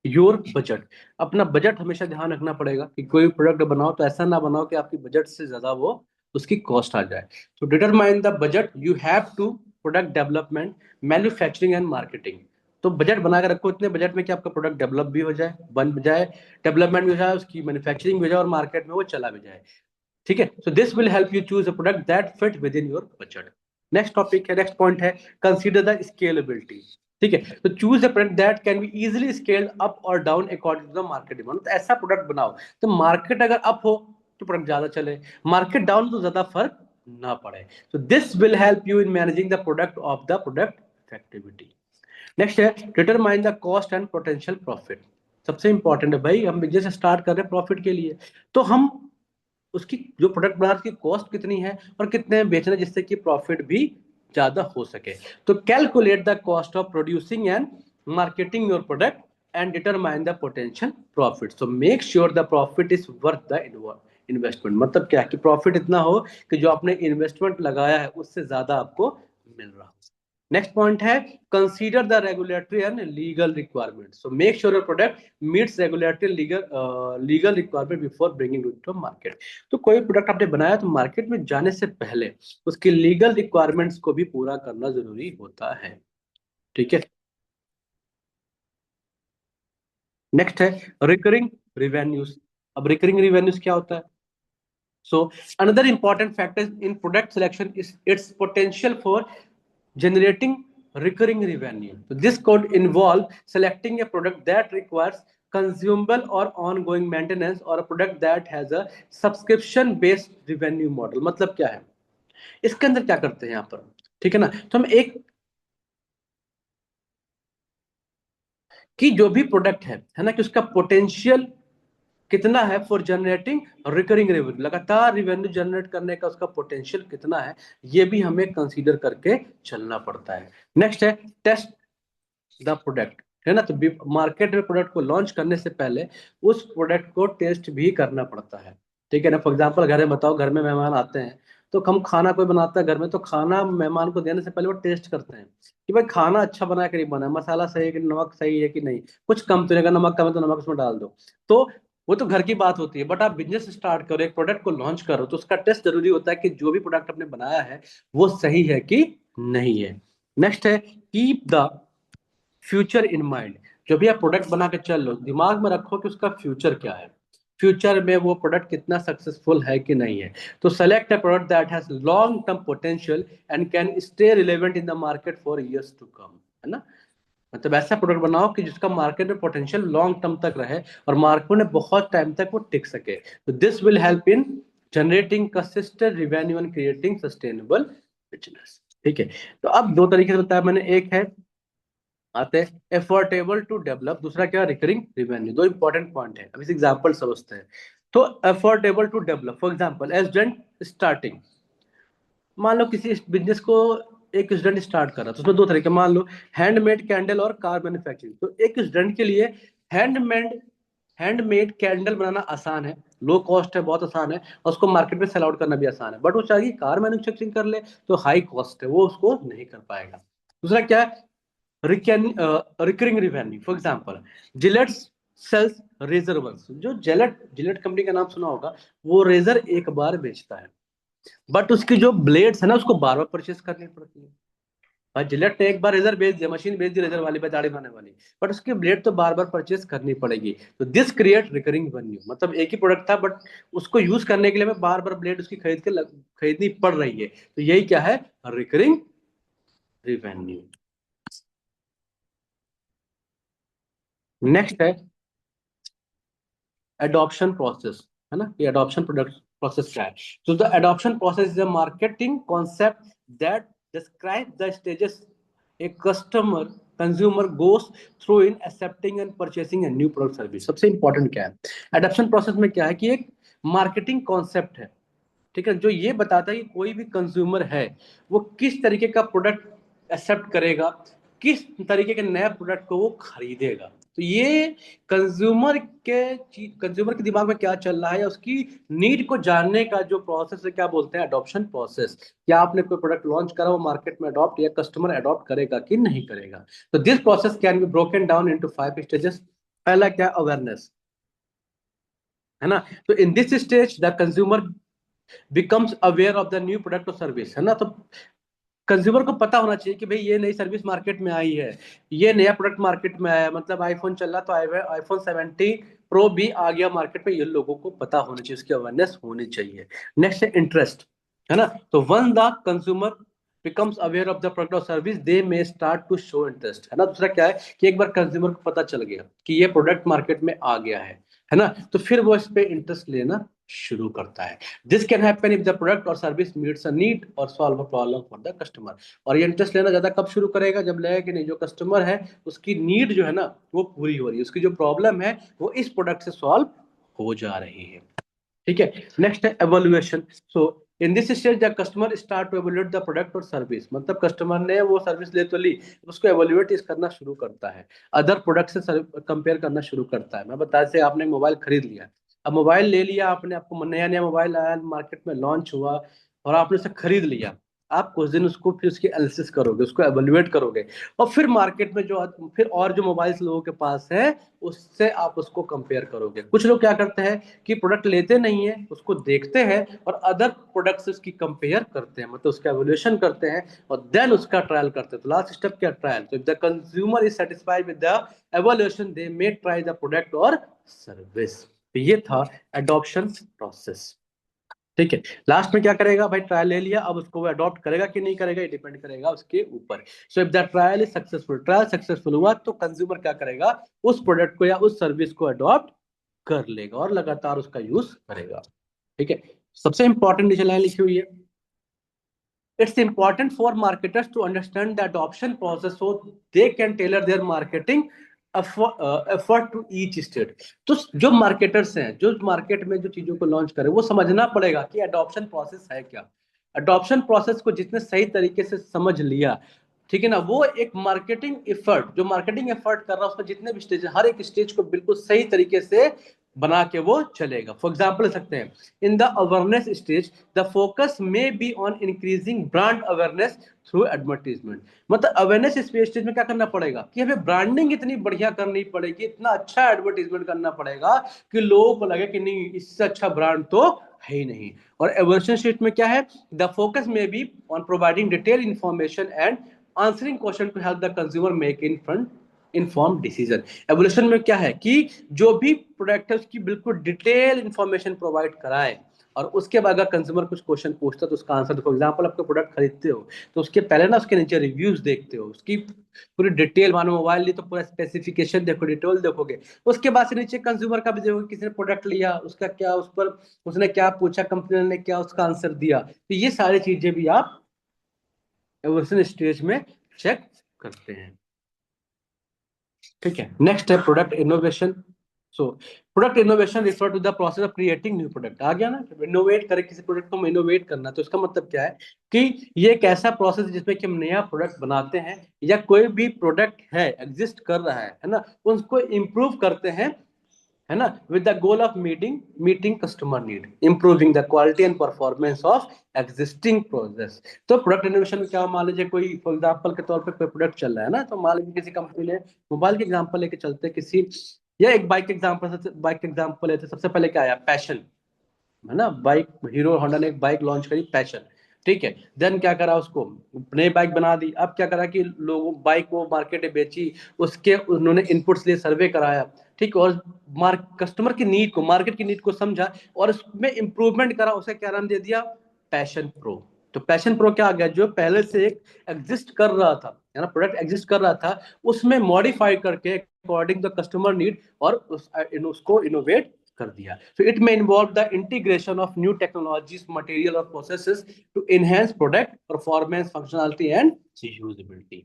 योर बजट। अपना बजट हमेशा ध्यान रखना पड़ेगा कि कोई प्रोडक्ट बनाओ तो ऐसा ना बनाओ कि आपकी बजट से ज्यादा वो उसकी कॉस्ट आ जाए। तो determine the budget you have to product development, manufacturing and marketing. तो बजट बना के रखो इतने बजट में कि आपका प्रोडक्ट डेवलप भी हो जाए, बन भी जाए, डेवलपमेंट भी हो जाए, उसकी मैन्युफैक्चरिंग भी हो जाए और मार्केट में वो चला भी जाए। ठीक है, so this will help you choose a product that fit within your budget. Next topic है, नेक्स्ट पॉइंट है कंसीडर द स्केलेबिलिटी। ठीक है, तो choose a product that can be easily scaled up और down according to the market demand. तो ऐसा product बनाओ तो मार्केट अगर अप हो तो प्रोडक्ट ज्यादा चले, मार्केट डाउन तो ज्यादा फर्क ना पड़े। तो this will help you in managing the product of the product effectivity. Next है determine the cost and potential profit. सबसे इंपॉर्टेंट है भाई, हम बिजनेस स्टार्ट कर रहे हैं प्रॉफिट के लिए, तो हम उसकी जो प्रोडक्ट बना उसकी कॉस्ट कितनी है और कितने में बेचना जिससे कि प्रॉफिट भी ज्यादा हो सके। तो calculate the cost of producing and marketing your product and determine the potential profit. So make sure the profit is worth the investment. मतलब क्या कि प्रॉफिट इतना हो कि जो आपने इन्वेस्टमेंट लगाया है उससे ज्यादा आपको मिल रहा हो। नेक्स्ट पॉइंट है consider the regulatory and legal requirement. So make sure your product meets regulatory legal requirement before bringing it to market. तो कोई प्रोडक्ट आपने बनाया तो मार्केट में जाने से पहले उसकी लीगल रिक्वायरमेंट्स को भी पूरा करना जरूरी होता है। ठीक है, नेक्स्ट है रिकरिंग रिवेन्यूज। अब रिकरिंग रिवेन्यूज क्या होता है? So another important factor in product selection is its potential for generating recurring revenue. So this could involve selecting a product that requires consumable or ongoing maintenance or a product that has a subscription based revenue model. मतलब क्या है इसके अंदर, क्या करते हैं यहाँ पर? ठीक है ना, तो हम एक कि जो भी प्रोडक्ट है ना, कि उसका पोटेंशियल कितना है फॉर जनरेटिंग रिकरिंग रेवेन्यू, लगातार रिवेन्यू जनरेट करने का उसका पोटेंशियल कितना है, ये भी हमें कंसीडर करके चलना पड़ता है। नेक्स्ट है टेस्ट द प्रोडक्ट, है ना, तो मार्केट में प्रोडक्ट को लॉन्च करने से पहले उस प्रोडक्ट को टेस्ट भी करना पड़ता है। ठीक है ना, फॉर एग्जाम्पल घर में बताओ, घर में मेहमान आते हैं तो हम खाना कोई बनाता है घर में, तो खाना मेहमान को देने से पहले वो टेस्ट करते हैं कि भाई खाना अच्छा बना है कि नहीं बना है, मसाला सही है कि नमक सही है कि नहीं, कुछ कम तो नहीं, अगर नमक कम है तो नमक उसमें डाल दो। तो वो तो घर की बात होती है, बट आप बिजनेस स्टार्ट करो, एक प्रोडक्ट को लॉन्च करो, तो उसका टेस्ट जरूरी होता है कि जो भी प्रोडक्ट आपने बनाया है वो सही है कि नहीं है। नेक्स्ट है keep the future in mind. जो भी आप प्रोडक्ट बना के चल लो, दिमाग में रखो कि उसका फ्यूचर क्या है, फ्यूचर में वो प्रोडक्ट कितना सक्सेसफुल है कि नहीं है। तो select a product that has long term potential and can stay relevant in the market for years to come, है ना। मतलब ऐसा प्रोडक्ट बनाओ कि जिसका मार्केट में पोटेंशियल लॉन्ग टर्म तक रहे और मार्केट में बहुत टाइम तक वो टिक सके। तो this will help in generating consistent revenue and creating sustainable business. ठीक है, तो अब दो तरीके से बताया मैंने, एक है आते हैं एफोर्डेबल टू डेवलप, दूसरा क्या रिकरिंग रिवेन्यू। दो इंपॉर्टेंट पॉइंट है, अब इस एग्जांपल समझते हैं। तो affordable to develop, for example student starting, मान लो किसी बिजनेस को एक स्टूडेंट स्टार्ट कर रहा है, तो उसमें दो तरीके, मान लो हैंडमेड कैंडल और कार मैन्युफैक्चरिंग। तो एक स्टूडेंट के लिए हैंडमेड हैंडमेड कैंडल बनाना आसान है, लो कॉस्ट है, बहुत आसान है, और उसको मार्केट में सेल आउट करना भी आसान है। बट वो चाहिए कार मैन्युफैक्चरिंग कर ले तो हाई कॉस्ट है, वो उसको नहीं कर पाएगा। दूसरा क्या है recurring revenue, for example Gillette sells razor once. जो जिलेट जिलेट कंपनी का नाम सुना होगा, वो रेजर एक बार बेचता है, बट उसकी जो ब्लेड्स है ना उसको बार बार परचेस करनी पड़ती है। भाई जिलेट ने एक बार रेजर बेच दिया, मशीन बेच दी रेजर वाली दाढ़ी बनाने वाली, बट उसकी ब्लेड तो बार बार परचेस करनी पड़ेगी। तो दिस क्रिएट रिकरिंग रेवेन्यू, मतलब एक ही प्रोडक्ट था बट उसको यूज करने के लिए मैं बार बार ब्लेड उसकी खरीदनी पड़ रही है। तो यही क्या है, रिकरिंग रिवेन्यू। नेक्स्ट है एडॉप्शन प्रोसेस, है ना, ये एडॉप्शन प्रोडक्ट प्रोसेस क्या है? तो the adoption process is a marketing concept that describe the stages a customer consumer goes through in accepting and purchasing A new product service. सबसे important क्या है एडॉप्शन प्रोसेस में, क्या है कि एक मार्केटिंग कॉन्सेप्ट है, ठीक है, जो ये बताता है कि कोई भी कंज्यूमर है वो किस तरीके का प्रोडक्ट एक्सेप्ट करेगा, किस तरीके के नए प्रोडक्ट को वो खरीदेगा। तो ये कंज्यूमर कंज्यूमर के दिमाग में क्या चल रहा है, उसकी नीड को जानने का जो प्रोसेस है, क्या बोलते हैं अडॉप्शन प्रोसेस। क्या आपने कोई प्रोडक्ट लॉन्च करा, वो मार्केट में अडॉप्ट या कस्टमर अडॉप्ट करेगा कि नहीं करेगा। तो this process can be broken down into 5 stages. पहला क्या, अवेयरनेस, है ना। तो इन this stage the consumer becomes aware of the new product और सर्विस, है ना। तो कंज्यूमर को पता होना चाहिए कि भाई ये नई सर्विस मार्केट में आई है, ये नया प्रोडक्ट मार्केट में आया है, मतलब आईफोन चल रहा तो आईफोन 70 प्रो भी आ गया मार्केट में, ये लोगों को पता होना चाहिए, उसकी अवेयरनेस होनी चाहिए। नेक्स्ट है इंटरेस्ट, है ना। तो once the consumer becomes aware of the product और service they may start to show interest, है ना। दूसरा क्या है कि एक बार कंज्यूमर को पता चल गया कि ये प्रोडक्ट मार्केट में आ गया है ना, तो फिर वो इस पे इंटरेस्ट लेना शुरू करता है। This can happen if the product और सर्विस मीट्स अ नीड और solve a problem for the customer. और ये इंटरेस्ट लेना ज्यादा कब शुरू करेगा, जब लगेगा कि नहीं, जो कस्टमर है उसकी नीड जो है ना वो पूरी हो रही है, उसकी जो प्रॉब्लम है वो इस प्रोडक्ट से सॉल्व हो जा रही है। ठीक है, नेक्स्ट है evaluation. So in this stage the customer start to evaluate the product और सर्विस, मतलब कस्टमर ने वो सर्विस ले तो ली, उसको एवोल्यूएट करना शुरू करता है, अदर प्रोडक्ट से कंपेयर करना शुरू करता है। मैं बता से आपने मोबाइल खरीद लिया, अब मोबाइल ले लिया आपने, आपको नया नया मोबाइल आया, मार्केट में लॉन्च हुआ और आपने उसे खरीद लिया। आप कुछ दिन उसको फिर उसकी एनालिसिस करोगे, उसको एवेल्युएट करोगे, और फिर मार्केट में जो फिर और जो मोबाइल्स लोगों के पास है उससे आप उसको कंपेयर करोगे। कुछ लोग क्या करते हैं कि प्रोडक्ट लेते नहीं है, उसको देखते हैं और अदर प्रोडक्ट्स उसकी कंपेयर करते हैं, मतलब उसका एवोल्यूशन करते हैं और देन उसका ट्रायल करते हैं। तो लास्ट स्टेप क्या, ट्रायल। तो if the consumer is satisfied with the evolution they may try the product और सर्विस। तो ये था एडॉप्शन प्रोसेस। ठीक है, लास्ट में क्या करेगा भाई, ट्रायल ले लिया, अब उसको वो अडॉप्ट करेगा कि नहीं करेगा, ये डिपेंड करेगा उसके ऊपर। So if the trial is successful, trial successful हुआ तो कंज्यूमर क्या करेगा, उस प्रोडक्ट को या उस सर्विस को अडॉप्ट कर लेगा और लगातार उसका यूज करेगा। ठीक है, सबसे इंपॉर्टेंट नीचे लाइन लिखी हुई है, it's important for marketers to understand the adoption process so they can tailor their marketing effort to each state। तो जो मार्केटर्स हैं, जो मार्केट में जो चीजों को लॉन्च करें, वो समझना पड़ेगा कि अडॉप्शन प्रोसेस है क्या। अडॉप्शन प्रोसेस को जितने सही तरीके से समझ लिया, ठीक है ना, वो एक मार्केटिंग एफर्ट, जो मार्केटिंग एफर्ट कर रहा है उसमें जितने भी स्टेज, हर एक स्टेज को बिल्कुल सही तरीके से बना के वो चलेगा। फॉर एग्जाम्पल ले सकते हैं, in the awareness stage the focus may be on increasing brand awareness through advertisement. मतलब अवेयरनेस स्टेज में क्या करना पड़ेगा कि हमें ब्रांडिंग इतनी बढ़िया करनी पड़ेगी, इतना अच्छा एडवर्टीजमेंट करना पड़ेगा कि लोगों को लगे कि नहीं, इससे अच्छा ब्रांड तो है ही नहीं। और एवोल्यूशन स्टेज में क्या है, the focus may be on providing detail information and answering question to help the consumer make inform decision. Evolution में क्या है कि जो भी प्रोडक्ट है उसकी बिल्कुल डिटेल इंफॉर्मेशन प्रोवाइड कराए, और उसके बाद अगर कंज्यूमर कुछ क्वेश्चन पूछता है तो उसका आंसर। देखो एग्जांपल, आपको प्रोडक्ट खरीदते हो तो उसके पहले ना उसके नीचे रिव्यूज देखते हो, उसकी पूरी डिटेल, मानो मोबाइल ली तो पूरा स्पेसिफिकेशन देखो, डिटेल देखोगे। उसके बाद से नीचे कंज्यूमर का भी देखोगे, किसी ने प्रोडक्ट लिया उसका क्या, उस पर उसने क्या पूछा, कंपनी ने क्या उसका आंसर दिया। तो ये सारी चीजें भी आप एवोल्यूशन स्टेज में चेक करते हैं। ठीक है, नेक्स्ट है product innovation. So product innovation refer to the process of creating new product. आ गया ना, इनोवेट करें किसी प्रोडक्ट को, हम इनोवेट करना, तो इसका मतलब क्या है कि ये एक ऐसा प्रोसेस है जिसमें कि हम नया प्रोडक्ट बनाते हैं, या कोई भी प्रोडक्ट है एग्जिस्ट कर रहा है ना, उसको इम्प्रूव करते हैं, है ना, with the goal of meeting customer need, improving the quality and performance of existing process. तो प्रोडक्ट इनोवेशन में क्या, मान लीजिए कोई फॉर एग्जांपल के तौर पे कोई प्रोडक्ट चल रहा है ना, तो मान लीजिए किसी कंपनी ने मोबाइल के एग्जांपल लेके चलते हैं, किसी या एक बाइक एग्जांपल लेते, सबसे पहले क्या आया, पैशन, है ना, बाइक, हीरो होंडा ने एक बाइक लॉन्च करी पैशन। ठीक है, देन क्या करा, उसको नई बाइक बना दी। अब क्या करा कि लोगों बाइक को मार्केट में बेची, उसके उन्होंने इनपुट्स लिए सर्वे कराया, ठीक है, और कस्टमर की नीड को, मार्केट की नीड को समझा और उसमें इंप्रूवमेंट करा, उसे क्या नाम दे दिया, पैशन प्रो। तो पैशन प्रो क्या आ गया, जो पहले से एक एग्जिस्ट कर रहा था, है ना, प्रोडक्ट एग्जिस्ट कर रहा था, उसमें मॉडिफाई करके अकॉर्डिंग द कस्टमर नीड और उसको इनोवेट कर दिया। So it may involve the integration of new technologies, material or processes to enhance product performance, functionality and usability।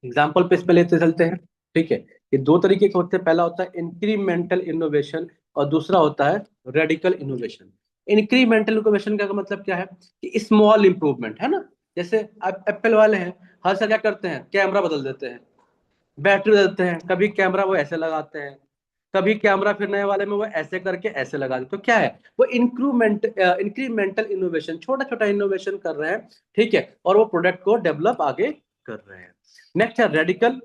Example पे इस पे लेते चलते हैं। ठीक है, ये दो तरीके के होते हैं, पहला होता है इंक्रीमेंटल इनोवेशन और दूसरा होता है रेडिकल इनोवेशन। इंक्रीमेंटल इनोवेशन का मतलब क्या है कि स्मॉल इंप्रूवमेंट, है ना, जैसे एप्पल वाले हैं, हर साल क्या करते हैं, कैमरा बदल देते हैं, बैटरी बदलते हैं, कभी कैमरा वो ऐसे लगाते हैं, कभी कैमरा फिर नए वाले में वो ऐसे करके ऐसे लगा देते। तो क्या है, वो इंक्रीमेंटल इनोवेशन, छोटा छोटा इनोवेशन कर रहे हैं, ठीक है, और वो प्रोडक्ट को डेवलप आगे कर रहे हैं। नेक्स्ट है रेडिकल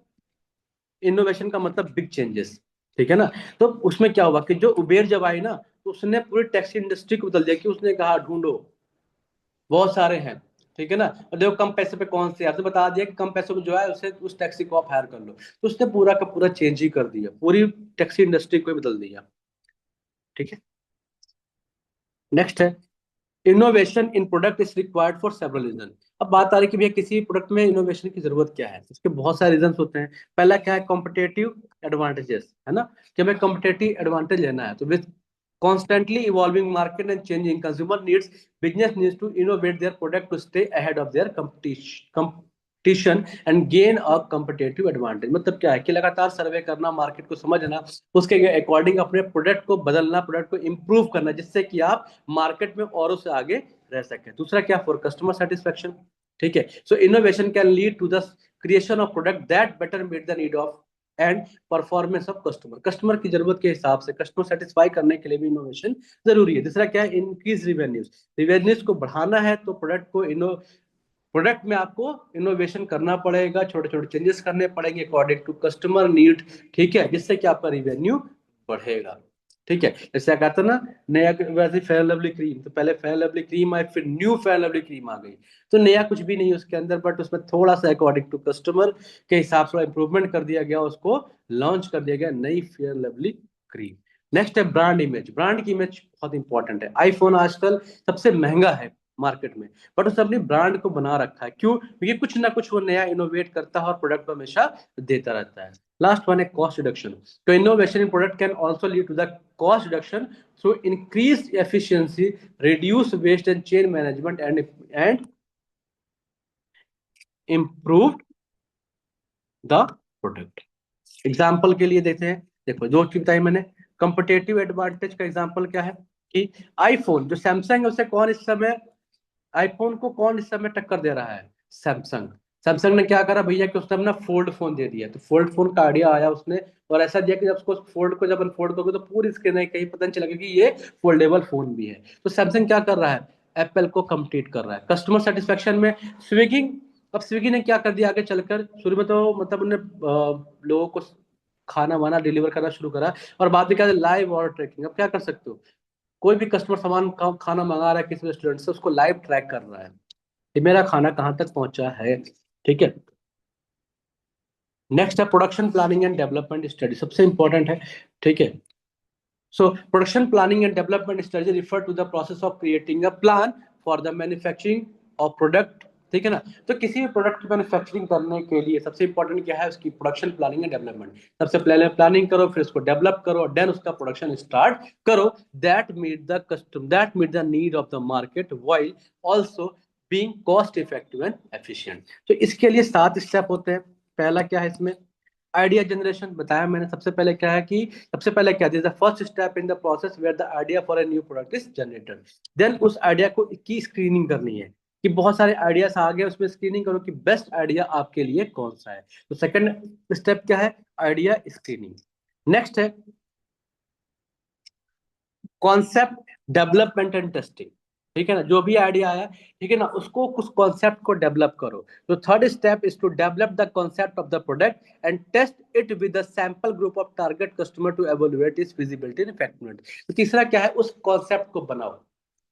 इनोवेशन का मतलब बिग चेंजेस। ठीक है ना, तो उसमें क्या हुआ कि जो उबेर जब आई ना, तो उसने पूरी टैक्सी इंडस्ट्री को बदल दिया, कि उसने कहा ढूंढो, बहुत सारे हैं, ठीक है ना, और देखो कम पैसे पे कौन से, आपसे बता दिया कि कम पैसों में जो है उसे उस टैक्सी को आप हायर कर लो, तो उसने पूरा का पूरा चेंज ही कर दिया, पूरी टैक्सी इंडस्ट्री को ही बदल दिया। ठीक है, नेक्स्ट है innovation in product is required for several reason. अब बात आ रही है कि भैया किसी प्रोडक्ट में इनोवेशन की जरूरत क्या है, इसके बहुत सारे रीजन होते हैं। पहला क्या है, कॉम्पिटेटिव एडवांटेजेस, है ना, कि हमें कॉम्पिटेटिव एडवांटेज लेना है, तो with constantly evolving market and changing consumer needs, business needs to innovate their product to stay ahead of their competition and gain a competitive advantage। मतलब क्या है कि लगातार सर्वे करना, मार्केट को समझना, उसके अकॉर्डिंग अपने प्रोडक्ट को बदलना, प्रोडक्ट को इंप्रूव करना, जिससे कि आप मार्केट में औरों से आगे रह सके। दूसरा क्या, फॉर कस्टमर सेटिस्फेक्शन। ठीक है, so innovation can lead to the creation of product that better meet the need of and performance of customer. Customer की जरूरत के हिसाब से कस्टमर सेटिस्फाई करने के लिए भी इनोवेशन जरूरी है। दूसरा क्या है, इंक्रीज रिवेन्यूज। रिवेन्यूज को बढ़ाना है तो प्रोडक्ट में आपको इनोवेशन करना पड़ेगा, छोटे छोटे चेंजेस करने पड़ेंगे अकॉर्डिंग टू कस्टमर नीड, ठीक है, जिससे कि आपका रिवेन्यू बढ़ेगा। ठीक है, जैसे क्या कहते हैं ना, नया वैसे फेयर लवली क्रीम, तो पहले फेयर लवली क्रीम आई, फिर न्यू फेयर लवली क्रीम आ गई, तो नया कुछ भी नहीं है उसके अंदर, बट उसमें थोड़ा सा अकॉर्डिंग टू कस्टमर के हिसाब से इंप्रूवमेंट कर दिया गया, उसको लॉन्च कर दिया गया नई फेयर लवली क्रीम। नेक्स्ट है ब्रांड इमेज। ब्रांड की इमेज बहुत इंपॉर्टेंट है। आईफोन आजकल सबसे महंगा है मार्केट में, बट उसने अपनी ब्रांड को बना रखा है। क्यों? क्योंकि कुछ ना कुछ वो नया इनोवेट करता है और प्रोडक्ट को हमेशा देता रहता है। लास्ट वन है कॉस्ट रिडक्शन। तो innovation in product can also lead to the cost reduction through increase efficiency, reduce waste and chain management and improve the product. Example के लिए देते हैं, देखो दो चीज बताई मैंने। कंपटेटिव एडवांटेज का एग्जाम्पल क्या है कि आईफोन जो सैमसंग है, उसे कौन इस समय, आईफोन को कौन इस समय टक्कर दे रहा है? सैमसंग। सैमसंग ने क्या करा भैया कि उसने अपना फोल्ड फोन दे दिया, तो फोल्ड फोन का आइडिया आया उसने, और ऐसा दिया कि जब उसको फोल्ड को जब अनफोल्ड करोगे तो पूरी स्क्रीन है, कहीं पता नहीं चलेगा कि ये फोल्डेबल फोन भी है। तो सैमसंग क्या कर रहा है, एप्पल को कम्पीट कर रहा है कस्टमर सेटिस्फेक्शन में। स्विगी, अब स्विगी ने क्या कर दिया आगे चलकर, शुरू में तो मतलब उन्हें लोगों को खाना वाना डिलीवर करना शुरू करा, और बाद में क्या, लाइव ऑर्डर ट्रैकिंग। अब क्या कर सकते हो, कोई भी कस्टमर सामान खाना मंगा रहा है किसी रेस्टोरेंट से, उसको लाइव ट्रैक कर रहा है कि मेरा खाना कहाँ तक पहुंचा है। ठीक है, नेक्स्ट है production planning and development study, सबसे इंपॉर्टेंट है। ठीक है, so production planning and development study refer to the process of creating a plan for the manufacturing of product. ठीक है ना, तो किसी भी प्रोडक्ट की मैन्युफैक्चरिंग करने के लिए सबसे इंपॉर्टेंट क्या है, उसकी प्रोडक्शन प्लानिंग एंड डेवलपमेंट। सबसे पहले प्लानिंग करो, फिर उसको डेवलप करो, देन उसका प्रोडक्शन स्टार्ट करो, that meet the need of the market while also being cost effective and efficient. तो इसके लिए 7 स्टेप होते हैं। पहला क्या है इसमें, आइडिया जनरेशन बताया मैंने। सबसे पहले क्या है कि सबसे पहले क्या this the first step in the process where the idea for a new product is generated. Then उस आइडिया को की स्क्रीनिंग करनी है कि बहुत सारे आइडियाज आ गए, उसमें स्क्रीनिंग करो कि बेस्ट आइडिया आपके लिए कौन सा है। तो सेकंड स्टेप क्या है, आइडिया स्क्रीनिंग। नेक्स्ट है कॉन्सेप्ट डेवलपमेंट एंड टेस्टिंग। ठीक है ना, जो भी आइडिया आया, ठीक है ना, उसको कुछ कॉन्सेप्ट को डेवलप करो। तो third step is to develop the concept of the product and test it with the sample group of target customer to evaluate its feasibility and effectiveness. तो तीसरा क्या है, उस कॉन्सेप्ट को बनाओ,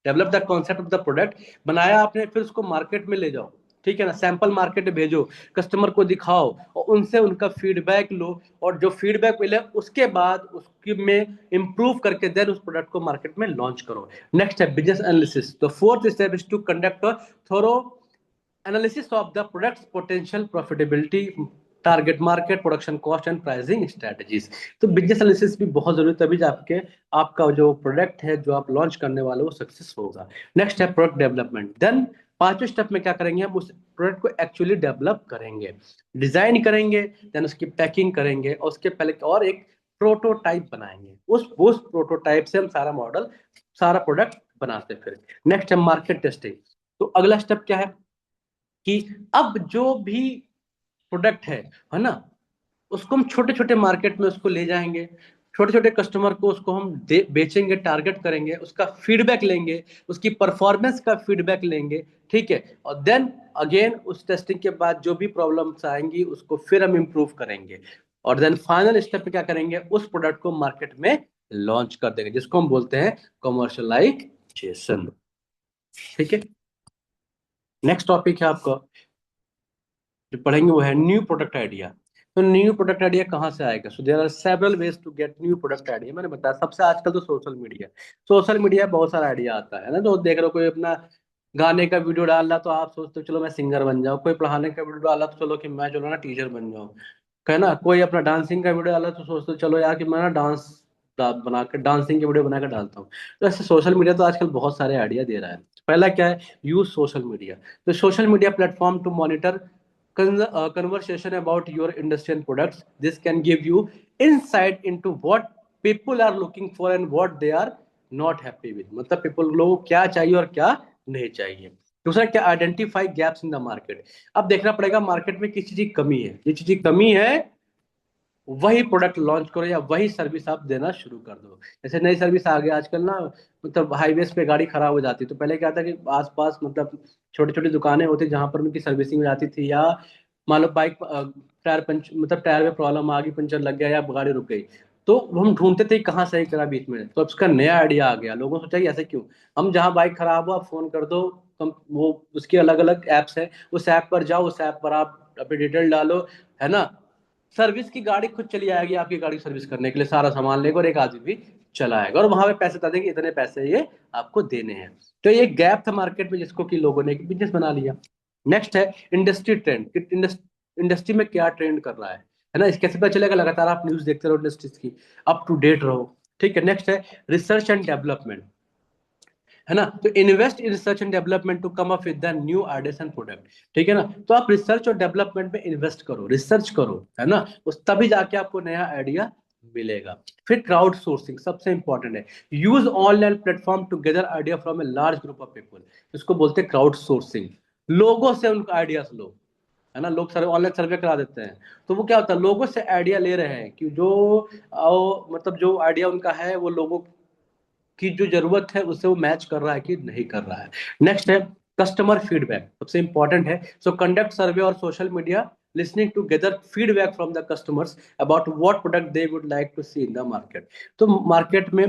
develop the concept of the product. बनाया आपने, फिर उसको मार्केट में ले जाओ, ठीक है ना, सैंपल मार्केट में भेजो, कस्टमर को दिखाओ और उनसे उनका फीडबैक लो, और जो फीडबैक मिले उसके बाद उसकी में इंप्रूव करके देन उस प्रोडक्ट को मार्केट में लॉन्च करो। नेक्स्ट है बिजनेस एनालिसिस। तो fourth step is to conduct a thorough analysis of the products potential profitability, target market, production cost and pricing strategies. तो बिजनेस एनालिसिस भी बहुत जरूरी है, तभी जाके आपका जो प्रोडक्ट है जो आप लॉन्च करने वाले वो सक्सेस होगा। नेक्स्ट है प्रोडक्ट डेवलपमेंट। देन पांचवें स्टेप में क्या करेंगे, हम उस प्रोडक्ट को एक्चुअली डेवलप करेंगे, डिजाइन करेंगे, देन उसकी पैकिंग करेंगे, और उसके पहले और एक प्रोटोटाइप बनाएंगे। उस प्रोटोटाइप से हम सारा मॉडल, सारा प्रोडक्ट बनाते हैं। फिर नेक्स्ट है मार्केट टेस्टिंग। तो अगला स्टेप क्या है कि अब जो भी प्रोडक्ट है ना, उसको हम छोटे छोटे मार्केट में उसको ले जाएंगे, छोटे छोटे कस्टमर को उसको हम बेचेंगे, टारगेट करेंगे, उसका फीडबैक लेंगे, उसकी परफॉर्मेंस का फीडबैक लेंगे। ठीक है, और देन अगेन उस टेस्टिंग के बाद जो भी प्रॉब्लम्स आएंगी उसको फिर हम इंप्रूव करेंगे, और देन फाइनल स्टेप पे क्या करेंगे, उस प्रोडक्ट को मार्केट में लॉन्च कर देंगे, जिसको हम बोलते हैं कमर्शलाइजेशन। ठीक है, नेक्स्ट टॉपिक है आपका जो पढ़ेंगे वो है न्यू प्रोडक्ट आइडिया। तो न्यू प्रोडक्ट आइडिया कहाँ से आएगा? So there are several ways to get new product idea. मैंने बताया सबसे आजकल तो सोशल मीडिया बहुत सारा आइडिया आता है ना, तो देख रहे हो कोई अपना गाने का वीडियो डाल रहा तो आप सोचते हो चलो मैं सिंगर बन जाऊँ, कोई पढ़ाने का वीडियो डाला तो चलो कि मैं चलो ना टीचर बन जाऊँ, है ना, कोई अपना डांसिंग का वीडियो डाला तो सोचते हो चलो यार कि मैं ना डांस बना कर डांसिंग की वीडियो बनाकर डालता हूँ। तो ऐसे सोशल मीडिया तो आजकल बहुत सारे आइडिया दे रहा है। पहला क्या है, यूज सोशल मीडिया। तो social media platform to monitor conversation about your industry and products. This can give you insight into what people are looking for and what they are not happy with. मतलब people लोगों को क्या चाहिए और क्या नहीं चाहिए। दूसरा क्या, identify gaps in the market. अब देखना पड़ेगा मार्केट में किस चीज की कमी है, ये चीज की कमी है वही प्रोडक्ट लॉन्च करो या वही सर्विस आप देना शुरू कर दो। जैसे नई सर्विस आ गई आजकल ना, मतलब हाईवेज पे गाड़ी खराब हो जाती है, तो पहले क्या था कि आसपास मतलब छोटी छोटी दुकानें होती जहां पर उनकी सर्विसिंग हो जाती थी, या मान लो बाइक टायर पंच मतलब टायर में प्रॉब्लम आ गई, पंचर लग गया या गाड़ी रुक गई, तो हम ढूंढते थे कहाँ सही करा बीच में। तो अब इसका नया आइडिया आ गया, लोगों ने सोचा कि ऐसे क्यों, हम जहाँ बाइक खराब हो आप फोन कर दो, वो उसके अलग अलग एप्स है, उस ऐप पर जाओ, उस ऐप पर आप अपनी डिटेल डालो, है ना, सर्विस की गाड़ी खुद चली आएगी आपकी गाड़ी की सर्विस करने के लिए, सारा सामान लेकर, और एक आदमी भी चलाएगा, और वहां पे पैसे बता देंगे इतने पैसे ये आपको देने हैं। तो ये गैप था मार्केट में, जिसको कि लोगों ने एक बिजनेस बना लिया। नेक्स्ट है इंडस्ट्री ट्रेंड, कि इंडस्ट्री में क्या ट्रेंड कर रहा है ना, इस कैसे पता चलेगा, लगातार आप न्यूज देखते रहो इंडस्ट्रीज की, अप टू डेट रहो। ठीक है, नेक्स्ट है रिसर्च एंड डेवलपमेंट, है ना, तो invest in research and development to come up with the new ideas and product. ठीक है ना, तो आप रिसर्च और डेवलपमेंट में इन्वेस्ट करो, रिसर्च करो, है ना, उस तभी जाके आपको नया आइडिया मिलेगा। फिर क्राउड सोर्सिंग सबसे इंपॉर्टेंट है, use online platform to gather idea from a large group of people, इसको बोलते हैं क्राउड सोर्सिंग। लोगों से उनका आइडियाज लो, है ना, लोग सर्वे ऑनलाइन सर्वे करा देते हैं, तो वो क्या होता है, लोगों से आइडिया ले रहे हैं कि जो मतलब जो आइडिया उनका है वो लोगों की जो जरूरत है उससे वो मैच कर रहा है कि नहीं कर रहा है। नेक्स्ट है कस्टमर फीडबैक, सबसे इंपॉर्टेंट है, सो कंडक्ट सर्वे और social media listening to gather feedback from the customers about what product they would like to see in the market. तो मार्केट में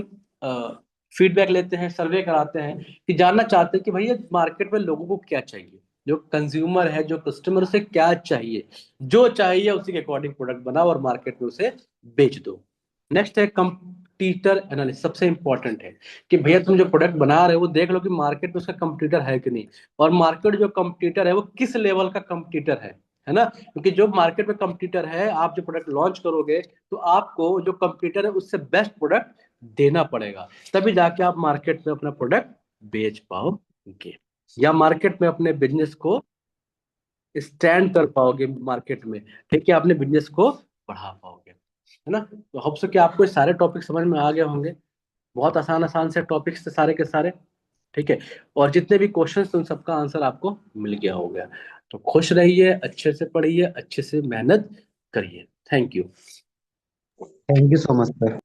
फीडबैक लेते हैं, सर्वे कराते हैं, कि जानना चाहते हैं कि भैया मार्केट में लोगों को क्या चाहिए, जो कंज्यूमर है जो कस्टमर से क्या चाहिए, जो चाहिए उसी के अकॉर्डिंग प्रोडक्ट बनाओ और मार्केट में उसे बेच दो। नेक्स्ट है कंपटीटर एनालिसिस, सबसे इंपॉर्टेंट है, कि भैया तुम जो प्रोडक्ट बना रहे हो वो देख लो कि मार्केट में उसका कंपटीटर है कि नहीं, और मार्केट जो कंपटीटर है वो किस लेवल का कंपटीटर है ना, क्योंकि जो मार्केट में कंपटीटर है, आप जो प्रोडक्ट लॉन्च करोगे तो आपको जो कंपटीटर है उससे बेस्ट प्रोडक्ट देना पड़ेगा, तभी जाके आप मार्केट में अपना प्रोडक्ट बेच पाओगे, या मार्केट में अपने बिजनेस को स्टैंड कर पाओगे मार्केट में। ठीक है, अपने बिजनेस को बढ़ा पाओगे, है ना। तो होप सो कि आपको ये सारे टॉपिक समझ में आ गए होंगे, बहुत आसान आसान से टॉपिक्स थे सारे के सारे। ठीक है, और जितने भी क्वेश्चंस थे उन सबका आंसर आपको मिल गया होगा। तो खुश रहिए, अच्छे से पढ़िए, अच्छे से मेहनत करिए। Thank you. Thank you so much sir.